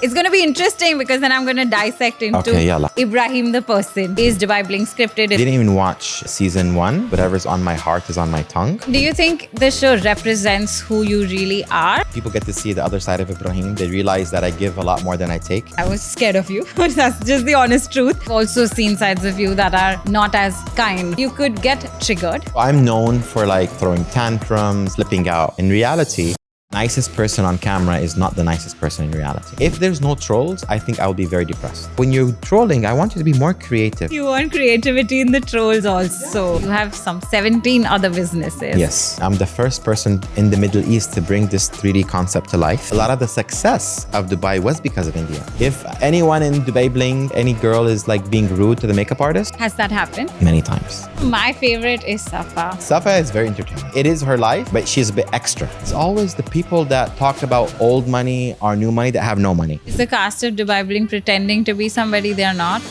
It's going to be interesting because then I'm going to dissect into Ebraheem the person. Is Dubai Bling scripted? I didn't even watch season 1. Whatever's on my heart is on my tongue. Do you think the show represents who you really are? People get to see the other side of Ebraheem. They realize that I give a lot more than I take. I was scared of you. That's just the honest truth. I've also seen sides of you that are not as kind. You could get triggered. I'm known for like throwing tantrums, flipping out. In reality, nicest person on camera is not the nicest person in reality. If there's no trolls, I think I'll be very depressed. When you're trolling, I want you to be more creative. You want creativity in the trolls also. You have some 17 other businesses. Yes, I'm the first person in the Middle East to bring this 3D concept to life. A lot of the success of Dubai was because of India. If anyone in Dubai Bling, any girl is like being rude to the makeup artist. Has that happened? Many times. My favorite is Safa. Safa is very entertaining. It is her life, but she's a bit extra. It's always the people that talk about old money or new money that have no money. Is the cast of Dubai Bling pretending to be somebody they are not?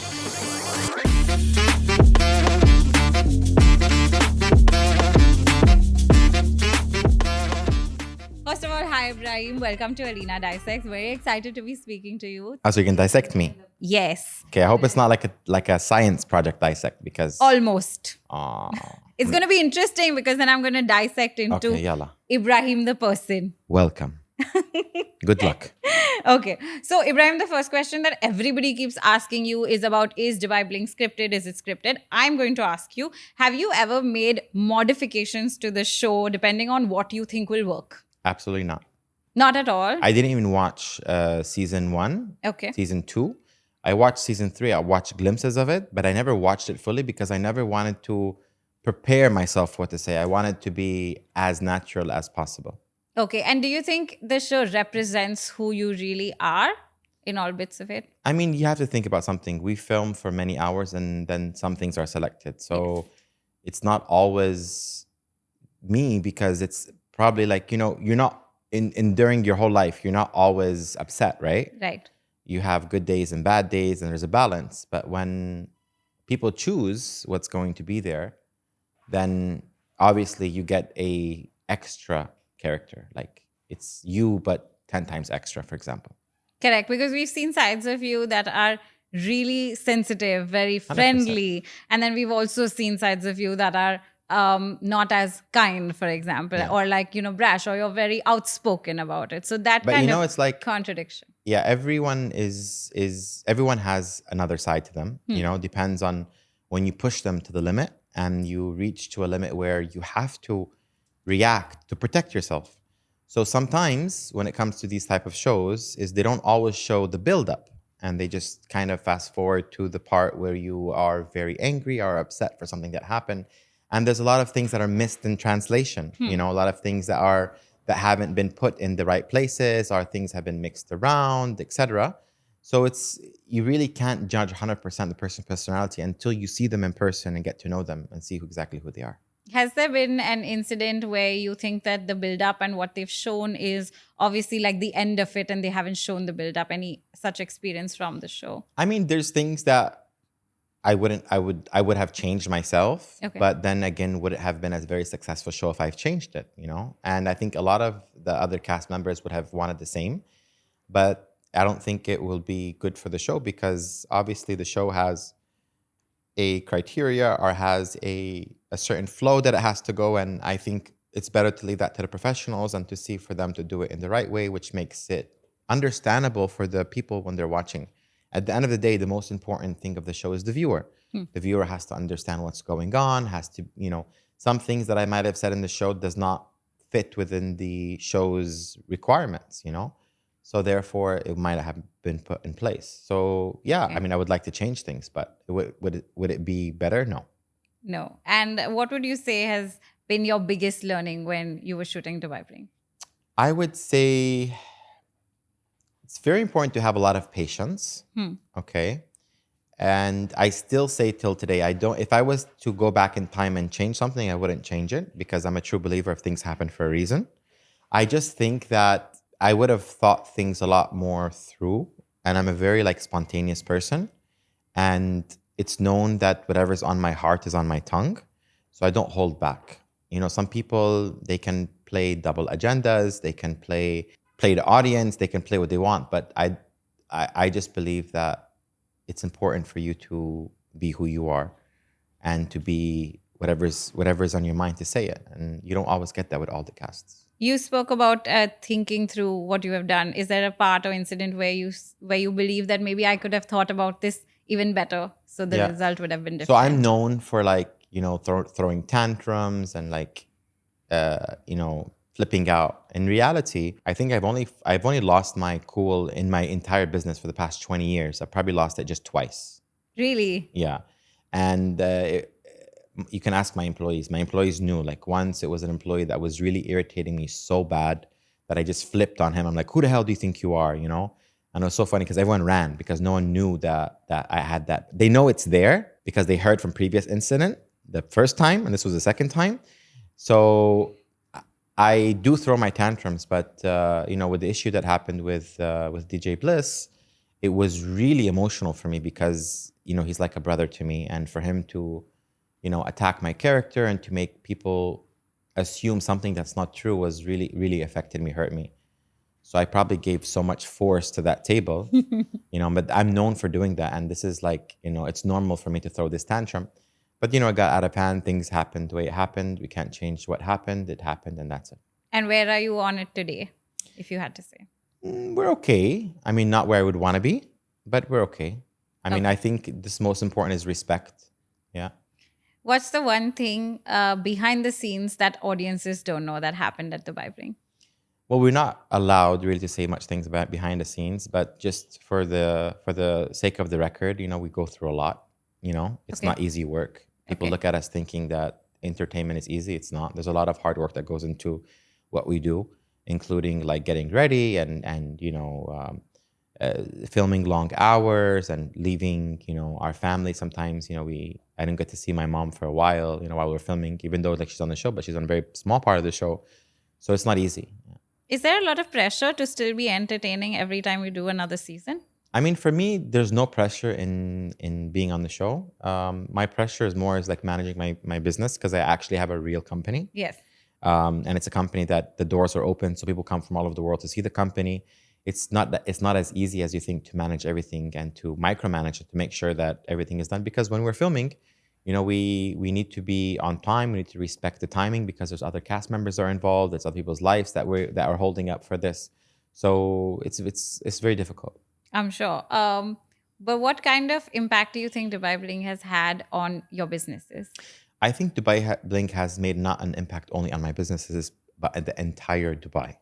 First of all, hi Ebraheem. Welcome to Aleena Dissects. Very excited to be speaking to you. So you can dissect me? Yes. Okay, I hope it's not like a science project dissect because... Almost. Aww. It's going to be interesting because then I'm going to dissect into Ebraheem the person. Welcome. Good luck. Okay. So Ebraheem, the first question that everybody keeps asking you is about, is Dubai Bling scripted? Is it scripted? I'm going to ask you, have you ever made modifications to the show depending on what you think will work? Absolutely not. Not at all? I didn't even watch season 1. Okay. Season 2. I watched season 3. I watched glimpses of it, but I never watched it fully because I never wanted to prepare myself for what to say. I wanted to be as natural as possible. Okay. And do you think the show represents who you really are in all bits of it? I mean, you have to think about something. We film for many hours and then some things are selected. So it's not always me because it's probably like, you know, you're not during your whole life, you're not always upset, right? Right. You have good days and bad days and there's a balance. But when people choose what's going to be there, then obviously you get a extra character. Like it's you, but 10 times extra, for example. Correct. Because we've seen sides of you that are really sensitive, very friendly. 100%. And then we've also seen sides of you that are not as kind, for example, or like, you know, brash, or you're very outspoken about it. So that kind of it's like contradiction. Yeah, everyone everyone has another side to them. You know, depends on when you push them to the limit and you reach to a limit where you have to react to protect yourself. So sometimes when it comes to these type of shows is they don't always show the build-up and they just kind of fast forward to the part where you are very angry or upset for something that happened. And there's a lot of things that are missed in translation. You know, a lot of things that haven't been put in the right places, or things have been mixed around, etc. So you really can't judge 100% the person's personality until you see them in person and get to know them and see exactly who they are. Has there been an incident where you think that the build-up and what they've shown is obviously like the end of it and they haven't shown the build-up? Any such experience from the show? I mean, there's things that I would have changed myself, but then again, would it have been a very successful show if I've changed it, you know? And I think a lot of the other cast members would have wanted the same, but I don't think it will be good for the show because obviously the show has a criteria or has a certain flow that it has to go. And I think it's better to leave that to the professionals and to see for them to do it in the right way, which makes it understandable for the people when they're watching. At the end of the day, the most important thing of the show is the viewer. The viewer has to understand what's going on, has to, you know, some things that I might have said in the show does not fit within the show's requirements, you know? So therefore, it might have been put in place. So yeah, I mean, I would like to change things, but would it be better? No. No. And what would you say has been your biggest learning when you were shooting Dubai Bling? I would say it's very important to have a lot of patience. Okay. And I still say till today, if I was to go back in time and change something, I wouldn't change it because I'm a true believer if things happen for a reason. I just think that I would have thought things a lot more through, and I'm a very like spontaneous person, and it's known that whatever's on my heart is on my tongue. So I don't hold back. You know, some people, they can play double agendas, they can play the audience, they can play what they want, but I just believe that it's important for you to be who you are and to be whatever's on your mind to say it. And you don't always get that with all the casts. You spoke about thinking through what you have done. Is there a part or incident where you believe that maybe I could have thought about this even better, so the result would have been different? So I'm known for like, throwing tantrums and like, flipping out. In reality, I think I've only lost my cool in my entire business for the past 20 years. I've probably lost it just twice. Really? Yeah. And you can ask my employees. My employees knew, like once it was an employee that was really irritating me so bad that I just flipped on him. I'm like, who the hell do you think you are? And it was so funny because everyone ran because no one knew that I had that. They know it's there because they heard from previous incident the first time, and this was the second time. So I do throw my tantrums, but with the issue that happened with DJ Bliss, it was really emotional for me because he's like a brother to me, and for him to attack my character and to make people assume something that's not true was really, really affected me, hurt me. So I probably gave so much force to that table, but I'm known for doing that. And this is like, it's normal for me to throw this tantrum. But, it got out of hand. Things happened the way it happened. We can't change what happened. It happened, and that's it. And where are you on it today, if you had to say? We're okay. I mean, not where I would want to be, but we're okay. I mean, I think this most important is respect. Yeah. What's the one thing behind the scenes that audiences don't know that happened at Dubai Bling? Well, we're not allowed really to say much things about behind the scenes, but just for the sake of the record, we go through a lot. It's not easy work. People look at us thinking that entertainment is easy. It's not. There's a lot of hard work that goes into what we do, including like getting ready and filming long hours and leaving, our family. Sometimes, I didn't get to see my mom for a while, while we were filming, even though like she's on the show, but she's on a very small part of the show. So it's not easy. Is there a lot of pressure to still be entertaining every time we do another season? I mean, for me, there's no pressure in being on the show. My pressure is more like managing my business because I actually have a real company. Yes. And it's a company that the doors are open, so people come from all over the world to see the company. It's not as easy as you think to manage everything and to micromanage it to make sure that everything is done. Because when we're filming, we need to be on time. We need to respect the timing because there's other cast members that are involved. There's other people's lives that are holding up for this. So it's very difficult. I'm sure. But what kind of impact do you think Dubai Bling has had on your businesses? I think Dubai Bling has made not an impact only on my businesses, but at the entire Dubai.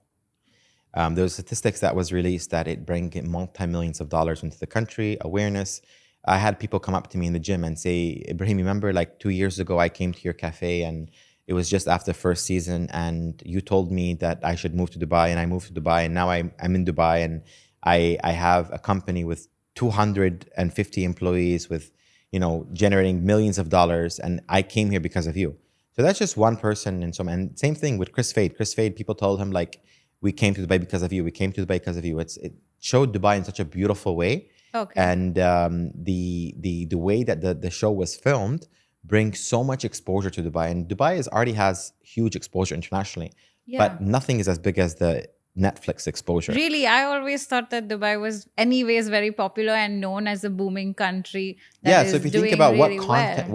There was statistics that was released that it bring multi-millions of dollars into the country, awareness. I had people come up to me in the gym and say, Ebraheem, remember like 2 years ago, I came to your cafe and it was just after the first season and you told me that I should move to Dubai, and I moved to Dubai, and now I'm in Dubai, and I have a company with 250 employees with, generating millions of dollars, and I came here because of you. So that's just one person. And same thing with Chris Fade. Chris Fade, people told him like, we came to Dubai because of you. We came to Dubai because of you. It showed Dubai in such a beautiful way. Okay. And the way that the show was filmed brings so much exposure to Dubai. And Dubai already has huge exposure internationally, but nothing is as big as the Netflix exposure. Really, I always thought that Dubai was anyways very popular and known as a booming country. So if you think about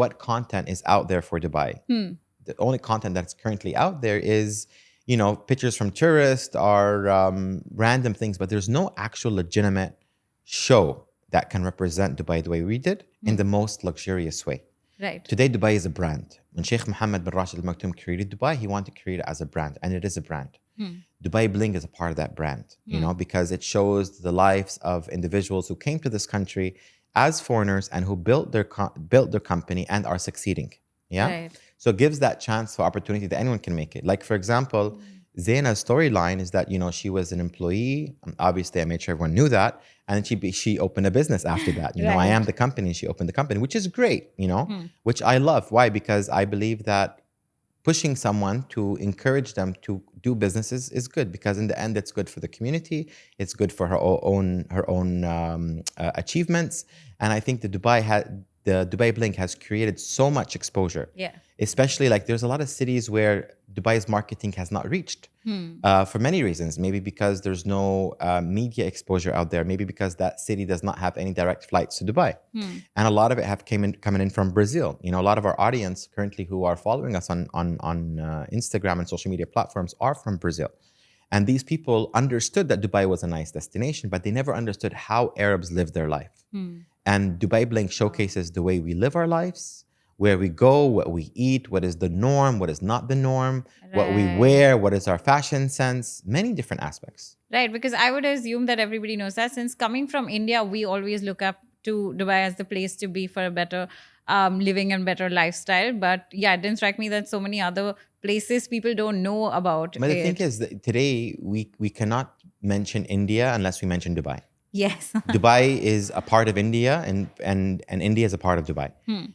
what content is out there for Dubai, the only content that's currently out there is, pictures from tourists or random things, but there's no actual legitimate show that can represent Dubai the way we did in the most luxurious way. Right. Today, Dubai is a brand. When Sheikh Mohammed bin Rashid Al Maktoum created Dubai, he wanted to create it as a brand, and it is a brand. Dubai Bling is a part of that brand, because it shows the lives of individuals who came to this country as foreigners and who built their company and are succeeding. Yeah. Right. So it gives that chance for opportunity that anyone can make it. Like, for example, Zaina's storyline is that, she was an employee. Obviously, I made sure everyone knew that. And then she opened a business after that. I am the company. She opened the company, which is great, which I love. Why? Because I believe that pushing someone to encourage them to do businesses is good, because in the end, it's good for the community. It's good for her own achievements. And I think that Dubai the Dubai Bling has created so much exposure. Yeah. Especially like there's a lot of cities where Dubai's marketing has not reached for many reasons. Maybe because there's no media exposure out there. Maybe because that city does not have any direct flights to Dubai. And a lot of it have coming in from Brazil. You know, a lot of our audience currently who are following us on Instagram and social media platforms are from Brazil. And these people understood that Dubai was a nice destination, but they never understood how Arabs live their life. And Dubai Bling showcases the way we live our lives, where we go, what we eat, what is the norm, what is not the norm, what we wear, what is our fashion sense, many different aspects. Right, because I would assume that everybody knows that. Since coming from India, we always look up to Dubai as the place to be for a better living and better lifestyle. But yeah, it didn't strike me that so many other places people don't know about. But the thing is that today we cannot mention India unless we mention Dubai. Yes. Dubai is a part of India and India is a part of Dubai.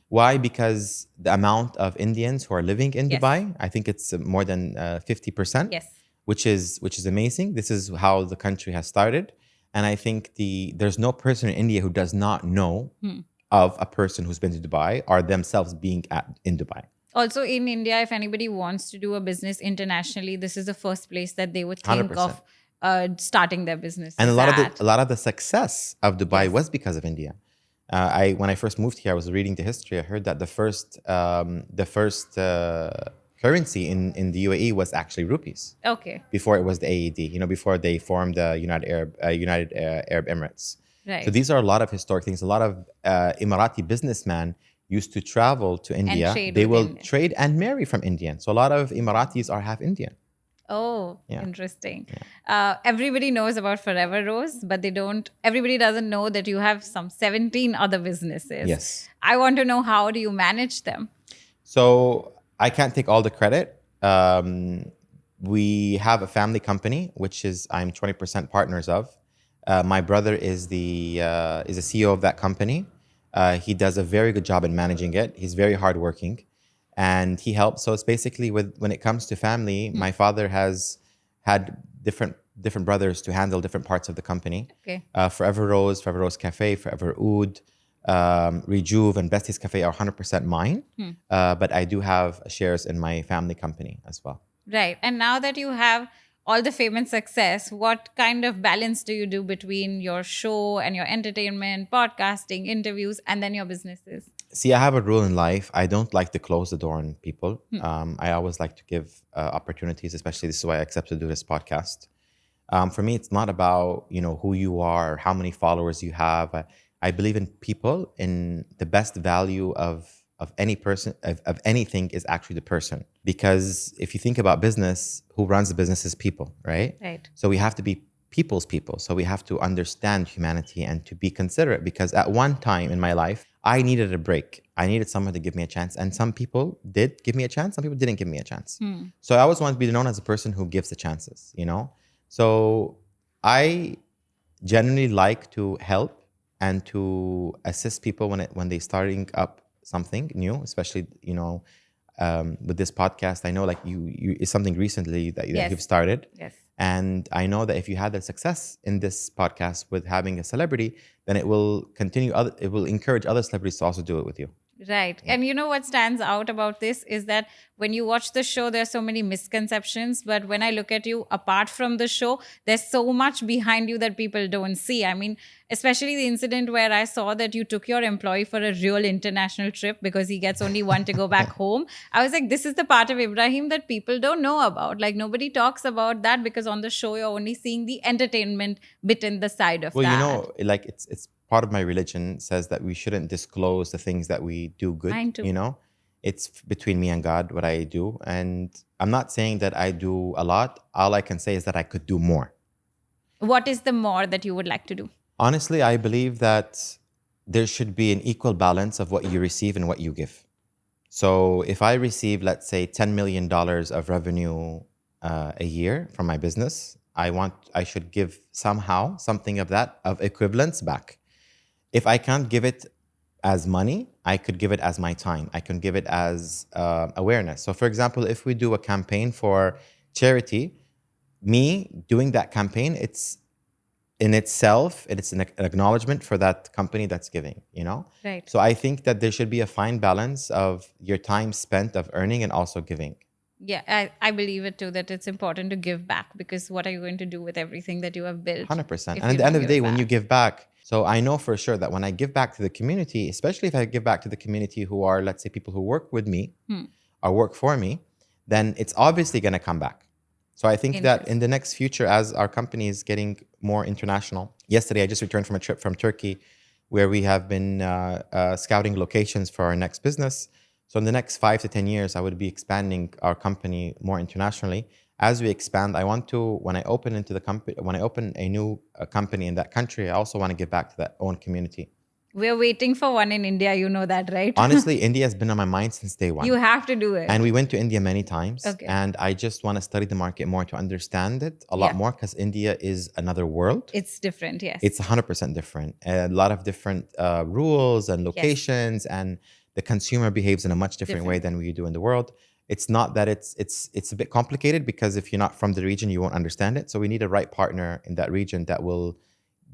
Why? Because the amount of Indians who are living in Dubai, I think it's more than 50%. Yes. Which is amazing. This is how the country has started. And I think there's no person in India who does not know of a person who's been to Dubai or themselves being in Dubai. Also in India, if anybody wants to do a business internationally, this is the first place that they would think 100%. of starting their business. And a lot of the success of Dubai was because of India. When I first moved here, I was reading the history. I heard that the first currency in the UAE was actually rupees. Okay. Before it was the AED, before they formed the United Arab Emirates. Right. So these are a lot of historic things. A lot of Emirati businessmen used to travel to India. They will trade and marry from Indian. So a lot of Emiratis are half Indian. Oh, interesting. Yeah. Everybody knows about Forever Rose, but everybody doesn't know that you have some 17 other businesses. Yes. I want to know, how do you manage them? So I can't take all the credit. We have a family company, which I'm 20% partners of. My brother is the CEO of that company. He does a very good job in managing it. He's very hardworking. And he helps. So it's basically when it comes to family, my father has had different brothers to handle different parts of the company. Okay. Forever Rose Café, Forever Oud, Rejuve, and Besties Café are 100% mine. But I do have shares in my family company as well. Right. And now that you have all the fame and success, what kind of balance do you do between your show and your entertainment, podcasting, interviews, and then your businesses? See, I have a rule in life. I don't like to close the door on people. I always like to give opportunities, especially this is why I accepted to do this podcast. For me, it's not about, who you are or how many followers you have. I believe in people, in the best value of any person, of anything is actually the person. Because if you think about business, who runs the business is people, right? Right. So we have to be people's people. So we have to understand humanity and to be considerate, because at one time in my life, I needed a break. I needed someone to give me a chance. And some people did give me a chance. Some people didn't give me a chance. So I always want to be known as a person who gives the chances, So I genuinely like to help and to assist people when they're starting up something new, especially, with this podcast. I know like you is something recently that you've started. Yes. And I know that if you had the success in this podcast with having a celebrity, then it will it will encourage other celebrities to also do it with you. Right. And you know what stands out about this is that when you watch the show, there's so many misconceptions. But when I look at you, apart from the show, there's so much behind you that people don't see. I mean, especially the incident where I saw that you took your employee for a real international trip because he gets only one to go back home. I was like, this is the part of Ebraheem that people don't know about. Like, nobody talks about that because on the show, you're only seeing the entertainment bit in the side of that. Well, like it's part of my religion says that we shouldn't disclose the things that we do good. Mine too. It's between me and God what I do. And I'm not saying that I do a lot. All I can say is that I could do more. What is the more that you would like to do? Honestly, I believe that there should be an equal balance of what you receive and what you give. So if I receive, let's say, $10 million of revenue a year from my business, I should give somehow something of equivalence back. If I can't give it as money, I could give it as my time. I can give it as awareness. So for example, if we do a campaign for charity, me doing that campaign, in itself, it's an acknowledgement for that company that's giving, you know? Right. So I think that there should be a fine balance of your time spent of earning and also giving. Yeah, I believe it too, that it's important to give back, because what are you going to do with everything that you have built? 100%. if And at you the end don't of the give day, it when you back? give back, so I know for sure that when I give back to the community, especially if I give back to the community who are, let's say, people who work with me or work for me, then it's obviously going to come back. So I think that in the next future, as our company is getting more international, yesterday I just returned from a trip from Turkey where we have been scouting locations for our next business. So in the next 5 to 10 years, I would be expanding our company more internationally. As we expand, I want to, when I open a new company in that country, I also want to give back to that own community. We're waiting for one in India. You know that, right? Honestly, India has been on my mind since day one. You have to do it. And we went to India many times. Okay. And I just want to study the market more to understand it a lot more, because India is another world. It's different, yes. It's 100% different. A lot of different rules and locations, and the consumer behaves in a much different way than we do in the world. It's not that it's a bit complicated, because if you're not from the region, you won't understand it. So we need a right partner in that region that will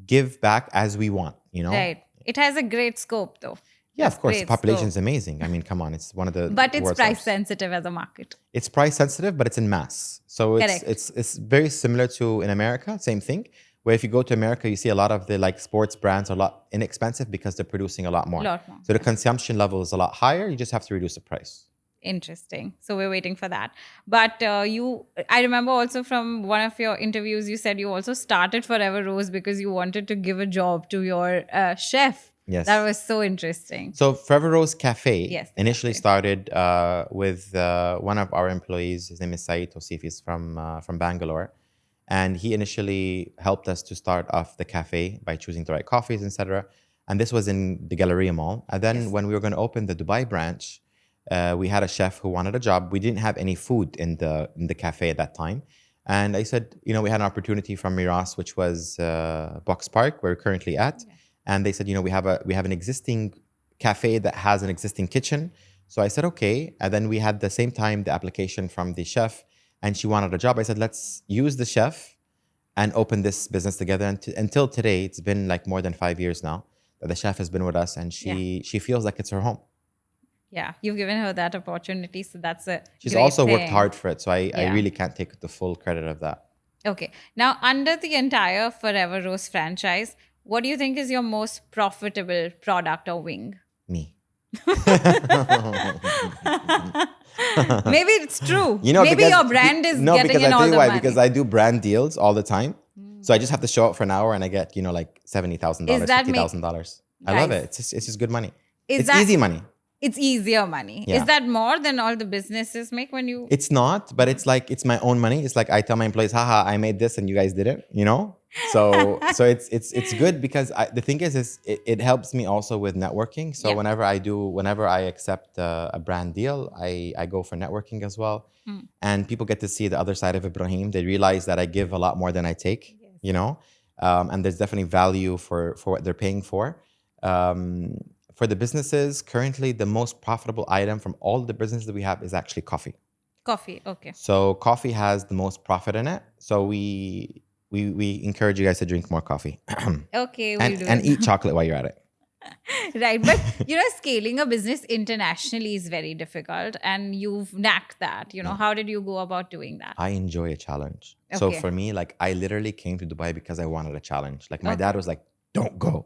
give back as we want, you know? Right. It has a great scope, though. Yeah, of course. The population is amazing. I mean, come on, it's one of the But it's world's price largest. sensitive as a market. It's price sensitive, but it's in mass. So it's very similar to in America, same thing. Where if you go to America, you see a lot of the like sports brands are a lot inexpensive because they're producing a lot more. So the consumption level is a lot higher. You just have to reduce the price. Interesting. So we're waiting for that. But I remember also from one of your interviews, you said you also started Forever Rose because you wanted to give a job to your chef. Yes. That was so interesting. So Forever Rose Café initially started with one of our employees. His name is Saeed Tosif. He's from Bangalore. And he initially helped us to start off the cafe by choosing the right coffees, etc. And this was in the Galleria Mall. And then when we were going to open the Dubai branch, we had a chef who wanted a job. We didn't have any food in the cafe at that time. And I said, you know, we had an opportunity from Miras, which was Box Park, where we're currently at. And they said, you know, we have an existing cafe that has an existing kitchen. So I said, okay. And then we had the same time the application from the chef, and she wanted a job. I said, let's use the chef and open this business together. And until today, it's been like more than 5 years now that the chef has been with us, and she feels like it's her home. Yeah, you've given her that opportunity. So that's a She's great also thing. worked hard for it. So I really can't take the full credit of that. Okay. Now, under the entire Forever Rose franchise, what do you think is your most profitable product or wing? Me. Maybe it's true. You know, maybe your brand is getting in all the money. Because I do brand deals all the time. So I just have to show up for an hour and I get, you know, like $70,000, $50,000. I love it. It's just good money. It's easy money. It's easier money. Yeah. Is that more than all the businesses make when you... It's not, but it's like, it's my own money. It's like I tell my employees, haha, I made this and you guys didn't, you know? So it's good because the thing is it helps me also with networking. So whenever I accept a brand deal, I go for networking as well. And people get to see the other side of Ebraheem. They realize that I give a lot more than I take, you know? And there's definitely value for what they're paying for. For the businesses, currently the most profitable item from all the businesses that we have is actually coffee. Coffee, okay. So coffee has the most profit in it. So we encourage you guys to drink more coffee. Okay, and eat chocolate while you're at it. Right, but you know, scaling a business internationally is very difficult, and you've knacked that. You know, how did you go about doing that? I enjoy a challenge. Okay. So for me, like I literally came to Dubai because I wanted a challenge. Like my dad was like, "Don't go."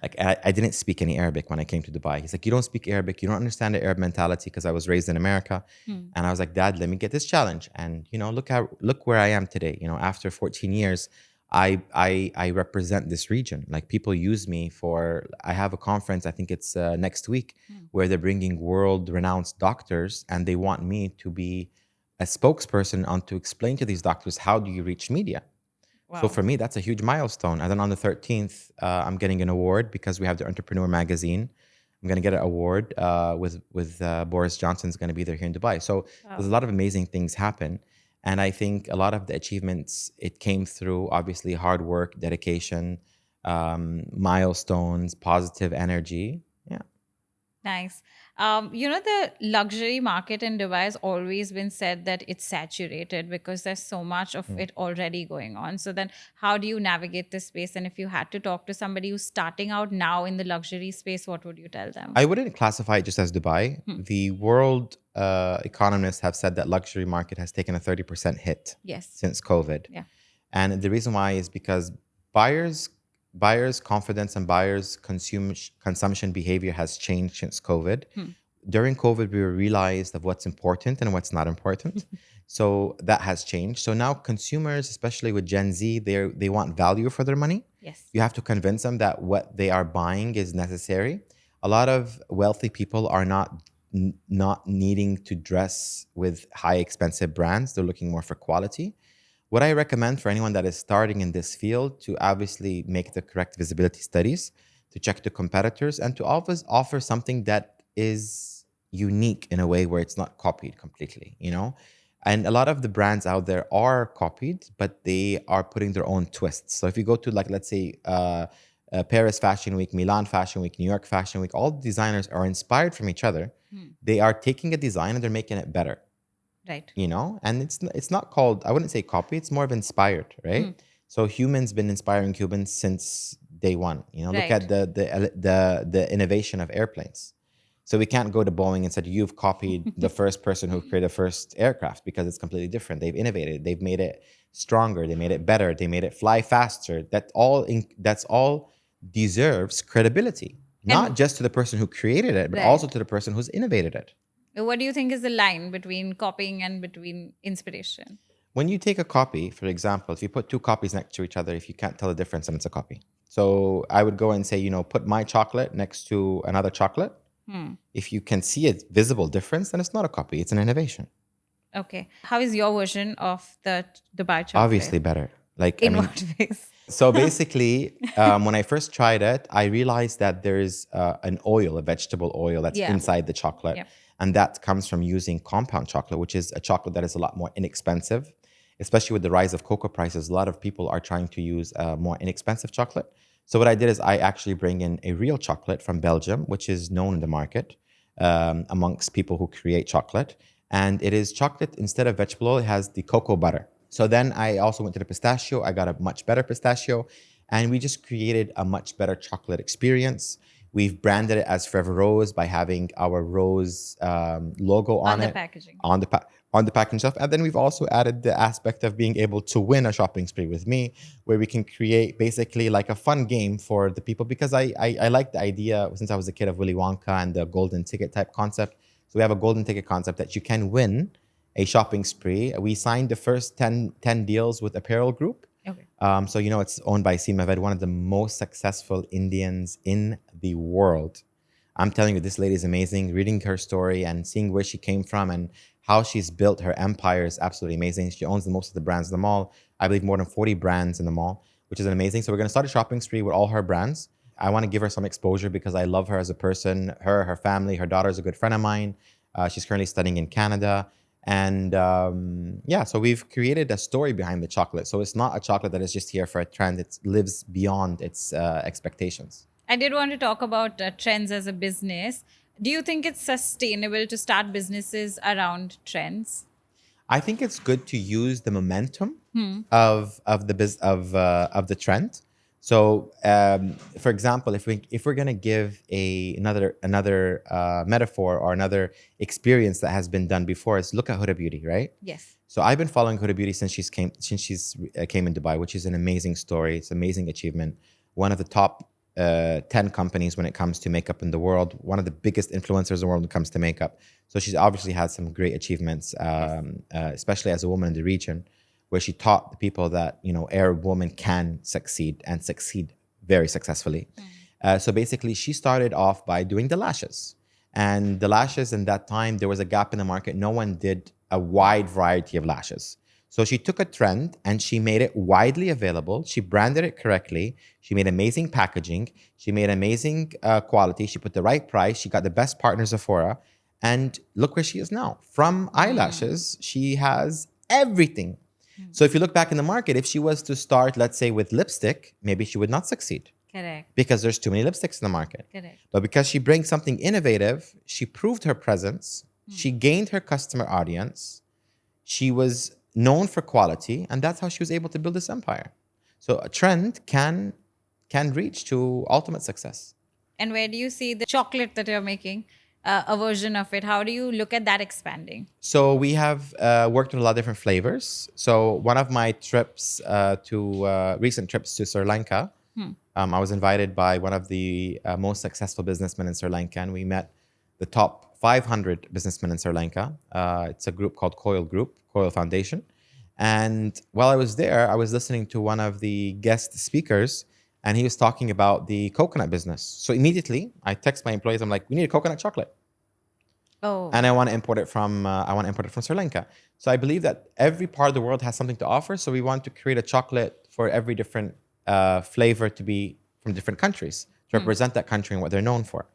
Like I didn't speak any Arabic when I came to Dubai. He's like, you don't speak Arabic. You don't understand the Arab mentality, because I was raised in America. And I was like, Dad, let me get this challenge. And, you know, look where I am today. You know, after 14 years, I represent this region. Like people use me for, I have a conference, I think it's next week, where they're bringing world-renowned doctors, and they want me to be a spokesperson on to explain to these doctors, how do you reach media? Wow. So for me, that's a huge milestone. And then on the 13th, I'm getting an award because we have the Entrepreneur magazine. I'm going to get an award with Boris Johnson's going to be there here in Dubai. So there's a lot of amazing things happen. And I think a lot of the achievements, it came through obviously hard work, dedication, milestones, positive energy. Yeah. Nice. The luxury market in Dubai has always been said that it's saturated because there's so much of it already going on. So then how do you navigate this space? And if you had to talk to somebody who's starting out now in the luxury space, what would you tell them? I wouldn't classify it just as Dubai. The world economists have said that luxury market has taken a 30% hit Yes. since COVID. Yeah. And the reason why is because buyers confidence and buyers consumption behavior has changed since COVID. During COVID, we realized of what's important and what's not important. So that has changed. So now consumers, especially with Gen Z, they want value for their money. Yes. You have to convince them that what they are buying is necessary. A lot of wealthy people are not needing to dress with high expensive brands. They're looking more for quality. What I recommend for anyone that is starting in this field to obviously make the correct visibility studies, to check the competitors, and to always offer something that is unique in a way where it's not copied completely, you know? And a lot of the brands out there are copied, but they are putting their own twists. So if you go to, like, let's say, Paris Fashion Week, Milan Fashion Week, New York Fashion Week, all the designers are inspired from each other. They are taking a design and they're making it better. Right. You know, and it's not called, I wouldn't say copy, it's more of inspired, right? So humans been inspiring humans since day one. You know, look Right. at the innovation of airplanes. So we can't go to Boeing and said you've copied the first person who created the first aircraft, because it's completely different. They've innovated, they've made it stronger, they made it better, they made it fly faster. That's all deserves credibility, not just to the person who created it, but Right. also to the person who's innovated it. What do you think is the line between copying and between inspiration? When you take a copy, for example, if you put two copies next to each other, if you can't tell the difference, then it's a copy. So I would go and say, put my chocolate next to another chocolate. If you can see a visible difference, then it's not a copy, it's an innovation. Okay. How is your version of the Dubai chocolate? Obviously better. In what ways? So basically, when I first tried it, I realized that there's an oil, a vegetable oil that's inside the chocolate. Yep. And that comes from using compound chocolate, which is a chocolate that is a lot more inexpensive. Especially with the rise of cocoa prices, a lot of people are trying to use more inexpensive chocolate. So what I did is I actually bring in a real chocolate from Belgium, which is known in the market amongst people who create chocolate. And it is chocolate, instead of vegetable oil, it has the cocoa butter. So then I also went to the pistachio. I got a much better pistachio. And we just created a much better chocolate experience. We've branded it as Forever Rose by having our rose logo on it. The packaging. On the packaging stuff. And then we've also added the aspect of being able to win a shopping spree with me, where we can create basically like a fun game for the people, because I like the idea since I was a kid of Willy Wonka and the golden ticket type concept. So we have a golden ticket concept that you can win a shopping spree. We signed the first 10 deals with Apparel Group. Okay. So, it's owned by Seema Ved, one of the most successful Indians in the world. I'm telling you, this lady is amazing. Reading her story and seeing where she came from and how she's built her empire is absolutely amazing. She owns most of the brands in the mall. I believe more than 40 brands in the mall, which is amazing. So we're going to start a shopping spree with all her brands. I want to give her some exposure because I love her as a person, her family. Her daughter is a good friend of mine. She's currently studying in Canada. And so we've created a story behind the chocolate. So it's not a chocolate that is just here for a trend. It lives beyond its expectations. I did want to talk about trends as a business. Do you think it's sustainable to start businesses around trends? I think it's good to use the momentum of the trend. So, for example, if we're gonna give another metaphor or another experience that has been done before, is look at Huda Beauty, right? Yes. So I've been following Huda Beauty since she's came in Dubai, which is an amazing story. It's an amazing achievement. One of the top 10 companies when it comes to makeup in the world. One of the biggest influencers in the world when it comes to makeup. So she's obviously had some great achievements, especially as a woman in the region, where she taught the people that, Arab women can succeed and succeed very successfully. So basically, she started off by doing the lashes. And the lashes in that time, there was a gap in the market. No one did a wide variety of lashes. So she took a trend and she made it widely available. She branded it correctly. She made amazing packaging. She made amazing quality. She put the right price. She got the best partners, Sephora. And look where she is now. From eyelashes, she has everything. So if you look back in the market, if she was to start, let's say, with lipstick, maybe she would not succeed. Correct. because there's too many lipsticks in the market. Correct. But because she brings something innovative, she proved her presence, she gained her customer audience, she was known for quality, and that's how she was able to build this empire. So a trend can reach to ultimate success. And where do you see the chocolate that you're making, a version of it? How do you look at that expanding? So we have worked with a lot of different flavors. So one of my trips recent trips to Sri Lanka, I was invited by one of the most successful businessmen in Sri Lanka, and we met the top 500 businessmen in Sri Lanka. It's a group called Coil Foundation. And while I was there, I was listening to one of the guest speakers, and he was talking about the coconut business. So immediately, I text my employees. I'm like, "We need a coconut chocolate." Oh. And I want to import it from Sri Lanka. So I believe that every part of the world has something to offer. So we want to create a chocolate for every different flavor to be from different countries to represent that country and what they're known for.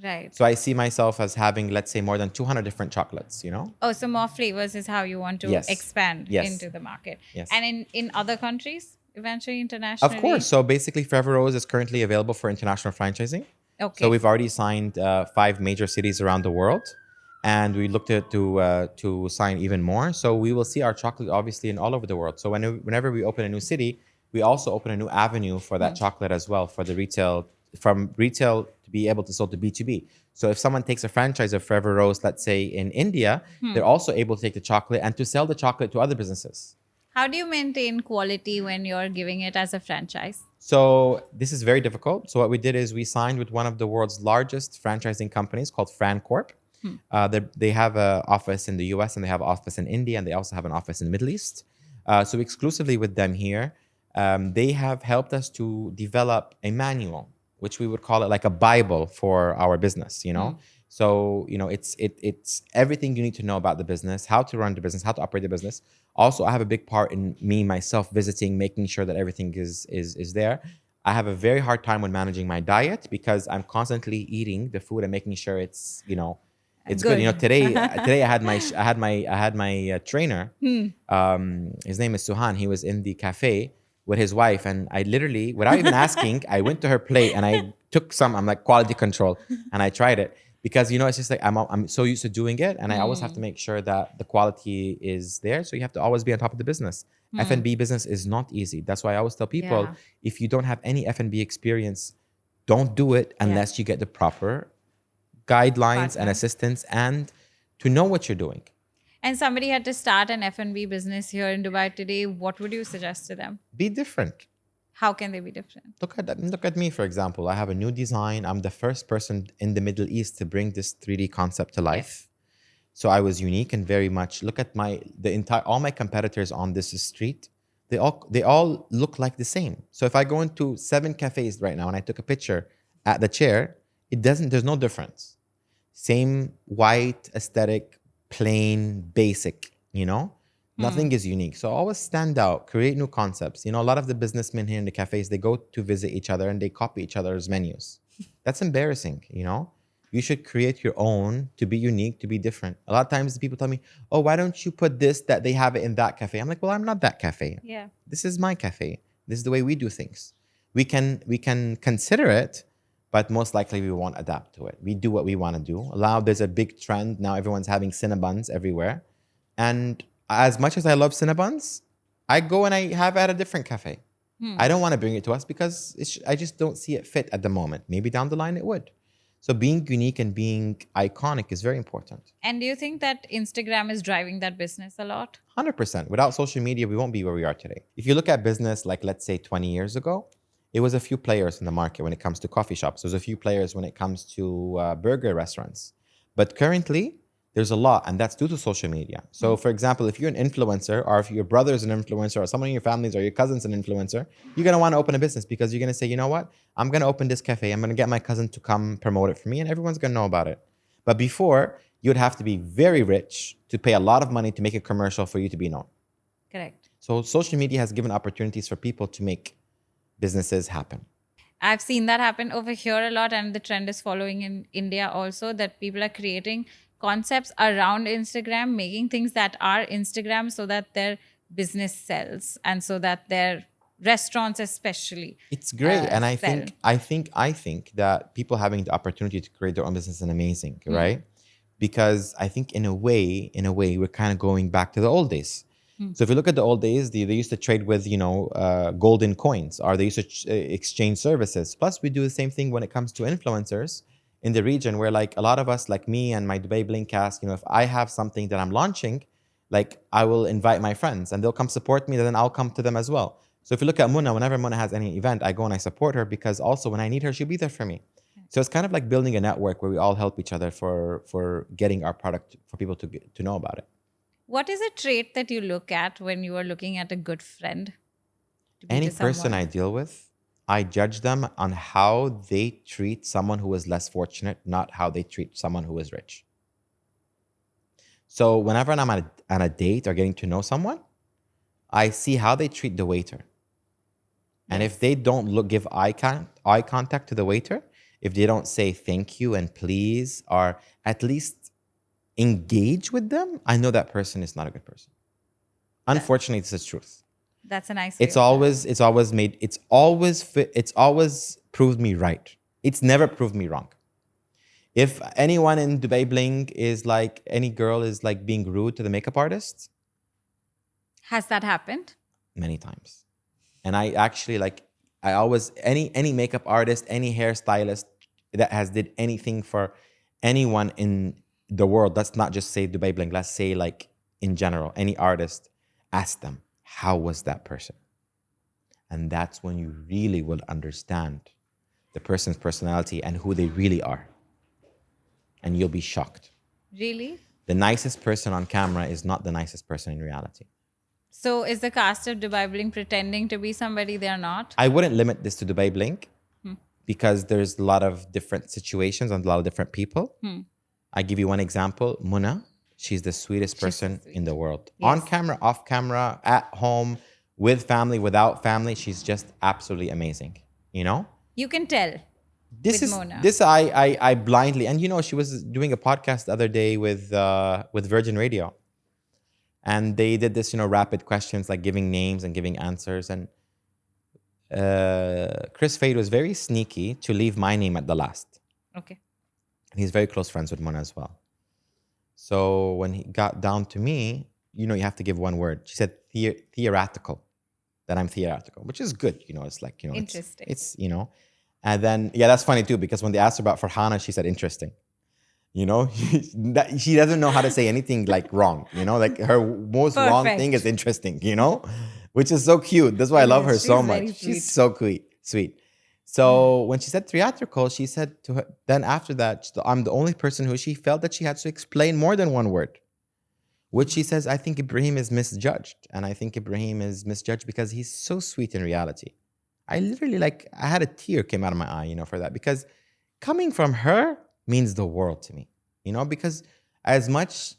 Right. So I see myself as having, let's say, more than 200 different chocolates, you know? Oh, so more flavors is how you want to expand into the market. Yes. And in other countries, eventually internationally? Of course. So basically, Forever Rose is currently available for international franchising. Okay. So we've already signed 5 major cities around the world. And we looked to sign even more. So we will see our chocolate, obviously, in all over the world. So whenever we open a new city, we also open a new avenue for that chocolate as well, for the retail, from retail to be able to sell to B2B. So if someone takes a franchise of Forever Rose, let's say in India, they're also able to take the chocolate and to sell the chocolate to other businesses. How do you maintain quality when you're giving it as a franchise? So this is very difficult. So what we did is we signed with one of the world's largest franchising companies called FranCorp. They have an office in the US, and they have an office in India, and they also have an office in the Middle East. So exclusively with them here, they have helped us to develop a manual, which we would call it like a Bible for our business, you know? So, you know, it's everything you need to know about the business, how to run the business, how to operate the business. Also, I have a big part in myself visiting, making sure that everything is there. I have a very hard time when managing my diet because I'm constantly eating the food and making sure it's, you know, it's good. You know, today I had my trainer. His name is Suhan. He was in the cafe with his wife, and I literally, without even asking, I went to her plate and I took some. I'm like, quality control, and I tried it because, you know, it's just like I'm so used to doing it, and I always have to make sure that the quality is there. So you have to always be on top of the business. F&B business is not easy. That's why I always tell people, if you don't have any F&B experience, don't do it unless you get the proper guidelines and assistance and to know what you're doing. And somebody had to start an F&B business here in Dubai today. What would you suggest to them? Be different. How can they be different? Look at me, for example. I have a new design. I'm the first person in the Middle East to bring this 3D concept to life. So I was unique and very much, look at all my competitors on this street. They all look like the same. So if I go into 7 cafes right now and I took a picture at the chair, there's no difference. Same white aesthetic, plain, basic, you know? Nothing is unique. So always stand out, create new concepts. You know, a lot of the businessmen here in the cafes, they go to visit each other and they copy each other's menus. That's embarrassing, you know? You should create your own to be unique, to be different. A lot of times people tell me, oh, why don't you put this, that they have it in that cafe? I'm like, well, I'm not that cafe. Yeah. This is my cafe. This is the way we do things. We can consider it, but most likely we won't adapt to it. We do what we want to do. There's a big trend now. Everyone's having Cinnabons everywhere. And as much as I love Cinnabons, I go and I have at a different cafe. I don't want to bring it to us because I just don't see it fit at the moment. Maybe down the line it would. So being unique and being iconic is very important. And do you think that Instagram is driving that business a lot? 100%. Without social media, we won't be where we are today. If you look at business, like let's say 20 years ago, it was a few players in the market when it comes to coffee shops. There's a few players when it comes to burger restaurants. But currently, there's a lot, and that's due to social media. So, for example, if you're an influencer, or if your brother's an influencer, or someone in your families or your cousin's an influencer, you're gonna want to open a business because you're gonna say, you know what? I'm gonna open this cafe. I'm gonna get my cousin to come promote it for me, and everyone's gonna know about it. But before, you'd have to be very rich to pay a lot of money to make a commercial for you to be known. Correct. So, social media has given opportunities for people to make businesses happen. I've seen that happen over here a lot, and the trend is following in India also, that people are creating concepts around Instagram, making things that are Instagram so that their business sells and so that their restaurants especially. It's great. And I sell. think that people having the opportunity to create their own business is amazing, right? Because I think in a way, we're kind of going back to the old days. So if you look at the old days, they used to trade with, golden coins, or they used to exchange services. Plus, we do the same thing when it comes to influencers in the region, where like a lot of us, like me and my Dubai Bling cast, if I have something that I'm launching, like I will invite my friends and they'll come support me, then I'll come to them as well. So if you look at Muna, whenever Muna has any event, I go and I support her, because also when I need her, she'll be there for me. So it's kind of like building a network where we all help each other for getting our product for people to know about it. What is a trait that you look at when you are looking at a good friend? Any person I deal with, I judge them on how they treat someone who is less fortunate, not how they treat someone who is rich. So whenever I'm on a date or getting to know someone, I see how they treat the waiter. And if they don't give eye contact to the waiter, if they don't say thank you and please, or at least engage with them, I know that person is not a good person. Unfortunately, it's the truth. That's a nice. It's always proved me right. It's never proved me wrong. If anyone in Dubai Bling is like, any girl is like being rude to the makeup artist. Has that happened? Many times. And I actually I always, any makeup artist, any hairstylist that has did anything for anyone in the world, let's not just say Dubai Bling, let's say like in general, any artist, ask them, how was that person? And that's when you really will understand the person's personality and who they really are. And you'll be shocked. Really? The nicest person on camera is not the nicest person in reality. So is the cast of Dubai Bling pretending to be somebody they're not? I wouldn't limit this to Dubai Bling because there's a lot of different situations and a lot of different people. I give you one example. Muna, she's the sweetest person in the world. Yes. On camera, off camera, at home, with family, without family, she's just absolutely amazing. You can tell. This I blindly, and she was doing a podcast the other day with Virgin Radio. And they did this, rapid questions, like giving names and giving answers. And Chris Fade was very sneaky to leave my name at the last. Okay. And he's very close friends with Mona as well. So when he got down to me, you have to give one word. She said theoretical, that I'm theoretical, which is good. It's like, interesting. It's and then, that's funny too, because when they asked her about Farhana, she said interesting. She doesn't know how to say anything like wrong. Like her most wrong thing is interesting. Which is so cute. That's why I love her so much. She's so sweet. So when she said theatrical, she said to her. Then after that, I'm the only person who she felt that she had to explain more than one word. Which she says, I think Ebraheem is misjudged, and I think Ebraheem is misjudged because he's so sweet in reality. I literally I had a tear came out of my eye, for that, because coming from her means the world to me, because as much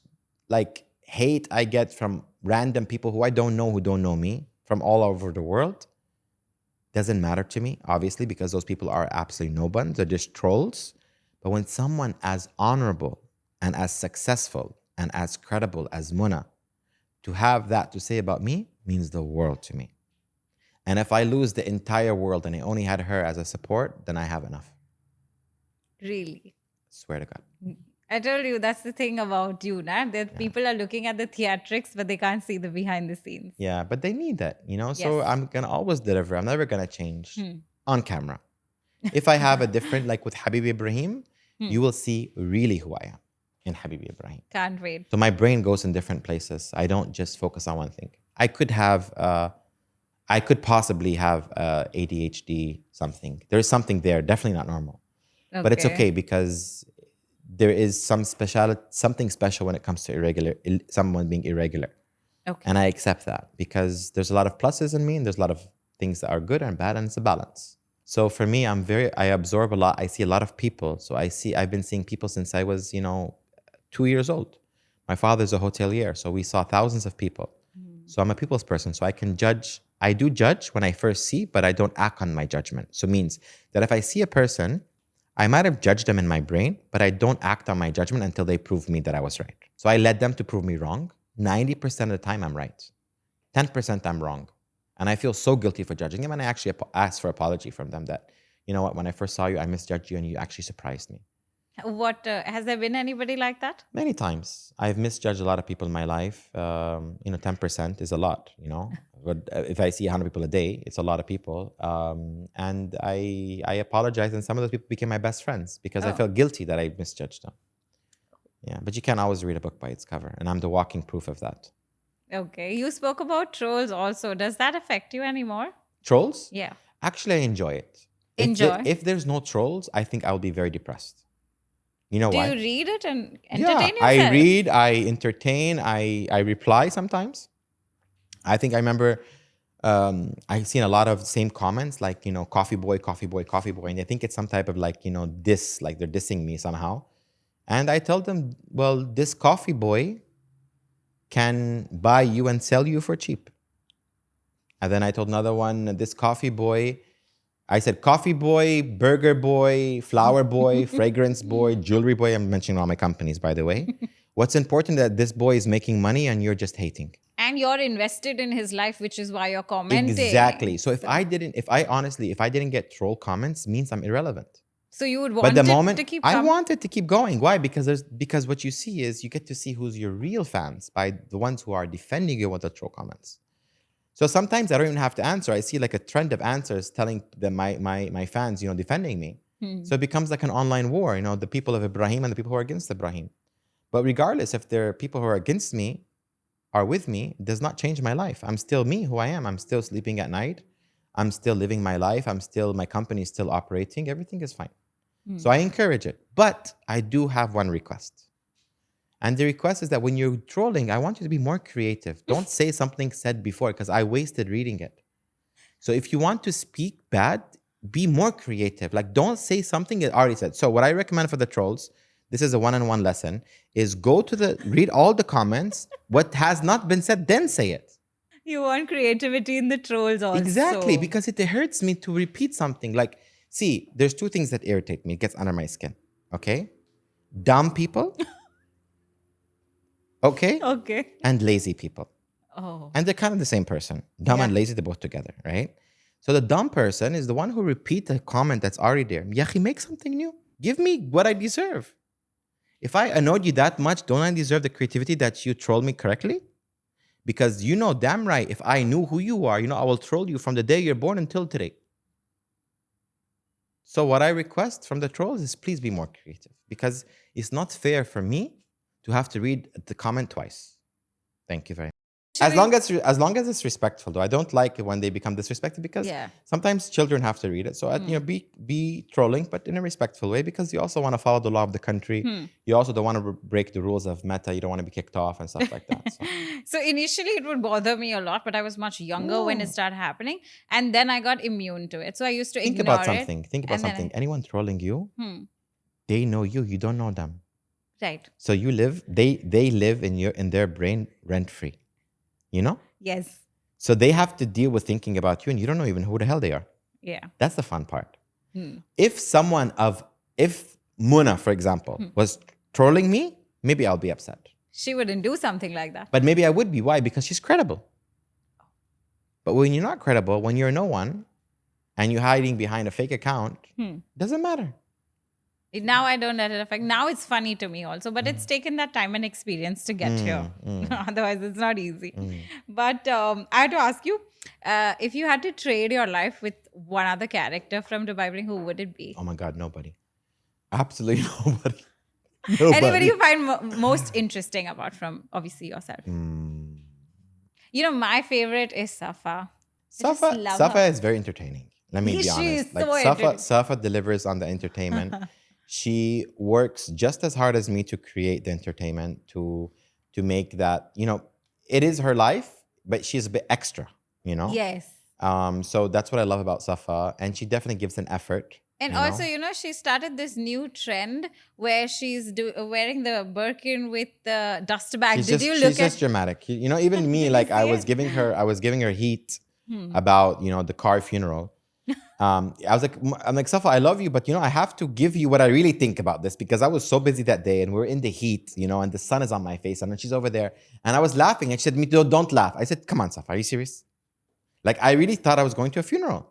hate I get from random people who I don't know, who don't know me, from all over the world, doesn't matter to me, obviously, because those people are absolutely no buns, they're just trolls. But when someone as honorable and as successful and as credible as Muna, to have that to say about me means the world to me. And if I lose the entire world and I only had her as a support, then I have enough. Really? Swear to God. I told you, that's the thing about you, nah? That people are looking at the theatrics, but they can't see the behind the scenes. Yeah, but they need that, So I'm going to always deliver. I'm never going to change on camera. If I have a different, like with Habibi Ebraheem, you will see really who I am in Habibi Ebraheem. Can't wait. So my brain goes in different places. I don't just focus on one thing. I could possibly have ADHD something. There's something there, definitely not normal. Okay. But it's okay because there is something special when it comes to someone being irregular. Okay. And I accept that because there's a lot of pluses in me and there's a lot of things that are good and bad, and it's a balance. So for me, I absorb a lot. I see a lot of people. So I've been seeing people since I was, 2 years old. My father's a hotelier, so we saw thousands of people. So I'm a people's person, so I can judge. I do judge when I first see, but I don't act on my judgment. So it means that if I see a person, I might have judged them in my brain, but I don't act on my judgment until they prove me that I was right. So I let them to prove me wrong. 90% of the time I'm right. 10% I'm wrong. And I feel so guilty for judging them. And I actually asked for apology from them that, you know what, when I first saw you, I misjudged you and you actually surprised me. What has there been anybody like that? Many times. I've misjudged a lot of people in my life. 10% is a lot, But if I see 100 people a day, it's a lot of people. And I apologize. And some of those people became my best friends because I felt guilty that I misjudged them. Yeah, but you can't always read a book by its cover. And I'm the walking proof of that. Okay. You spoke about trolls also. Does that affect you anymore? Trolls? Yeah. Actually, I enjoy it. Enjoy? If there's no trolls, I think I'll be very depressed. You know why? Do you read it and entertain yourself? I read, I entertain, I reply sometimes. I think I remember I've seen a lot of same comments like, coffee boy, coffee boy, coffee boy. And I think it's some type of diss, like they're dissing me somehow. And I tell them, well, this coffee boy can buy you and sell you for cheap. And then I told another one, this coffee boy, I said coffee boy, burger boy, flower boy, fragrance boy, jewelry boy. I'm mentioning all my companies, by the way. What's important that this boy is making money and you're just hating. And you're invested in his life, which is why you're commenting. Exactly. So if I didn't get troll comments, means I'm irrelevant. So you would want to keep I wanted to keep going. Why? Because what you see is you get to see who's your real fans by the ones who are defending you with the troll comments. So sometimes I don't even have to answer. I see like a trend of answers telling them my fans, defending me. So it becomes like an online war, the people of Ebraheem and the people who are against Ebraheem. But regardless, if there are people who are against me are with me, it does not change my life. I'm still me, who I am. I'm still sleeping at night. I'm still living my life. My company is still operating. Everything is fine. So I encourage it. But I do have one request. And the request is that when you're trolling, I want you to be more creative. Don't say something said before because I wasted reading it. So if you want to speak bad, be more creative. Like don't say something it already said. So what I recommend for the trolls, this is a one-on-one lesson, is read all the comments. What has not been said, then say it. You want creativity in the trolls also. Exactly, because it hurts me to repeat something. Like, see, there's two things that irritate me. It gets under my skin, okay? Dumb people. Okay? Okay. And lazy people. Oh. And they're kind of the same person. Dumb and lazy, they're both together, right? So the dumb person is the one who repeats a comment that's already there. Yahi, make something new. Give me what I deserve. If I annoyed you that much, don't I deserve the creativity that you trolled me correctly? Because damn right, if I knew who you are, I will troll you from the day you're born until today. So what I request from the trolls is please be more creative. Because it's not fair for me to have to read the comment twice. Thank you very much. As long as it's respectful, though. I don't like it when they become disrespectful because sometimes children have to read it. So be trolling, but in a respectful way because you also want to follow the law of the country. You also don't want to break the rules of Meta. You don't want to be kicked off and stuff like that. So initially it would bother me a lot, but I was much younger when it started happening, and then I got immune to it. So I used to think ignore about something. Think about something. Anyone trolling you, they know you. You don't know them. Right. So they live in their brain rent free. Yes. So they have to deal with thinking about you and you don't know even who the hell they are. Yeah. That's the fun part. If Muna, for example, was trolling me, maybe I'll be upset. She wouldn't do something like that. But maybe I would be. Why? Because she's credible. But when you're not credible, when you're no one and you're hiding behind a fake account, doesn't matter. Now I don't let it affect. Now it's funny to me also, but it's taken that time and experience to get here. Otherwise, it's not easy. But I had to ask you, if you had to trade your life with one other character from Dubai Bling, who would it be? Oh my God, nobody. Absolutely nobody. Anybody you find most interesting apart from obviously yourself? My favorite is Safa. Safa is very entertaining. Let me be honest. Safa delivers on the entertainment. She works just as hard as me to create the entertainment, to make that, it is her life, but she's a bit extra, Yes. So that's what I love about Safa. And she definitely gives an effort. And also, she started this new trend where she's wearing the Birkin with the dust bag. She's just dramatic. Even me, like I was giving her heat about, the car funeral. I'm like, Safa, I love you, but I have to give you what I really think about this because I was so busy that day and we're in the heat, and the sun is on my face and then she's over there and I was laughing and she said, "Me, don't laugh." I said, "Come on, Safa, are you serious? Like, I really thought I was going to a funeral.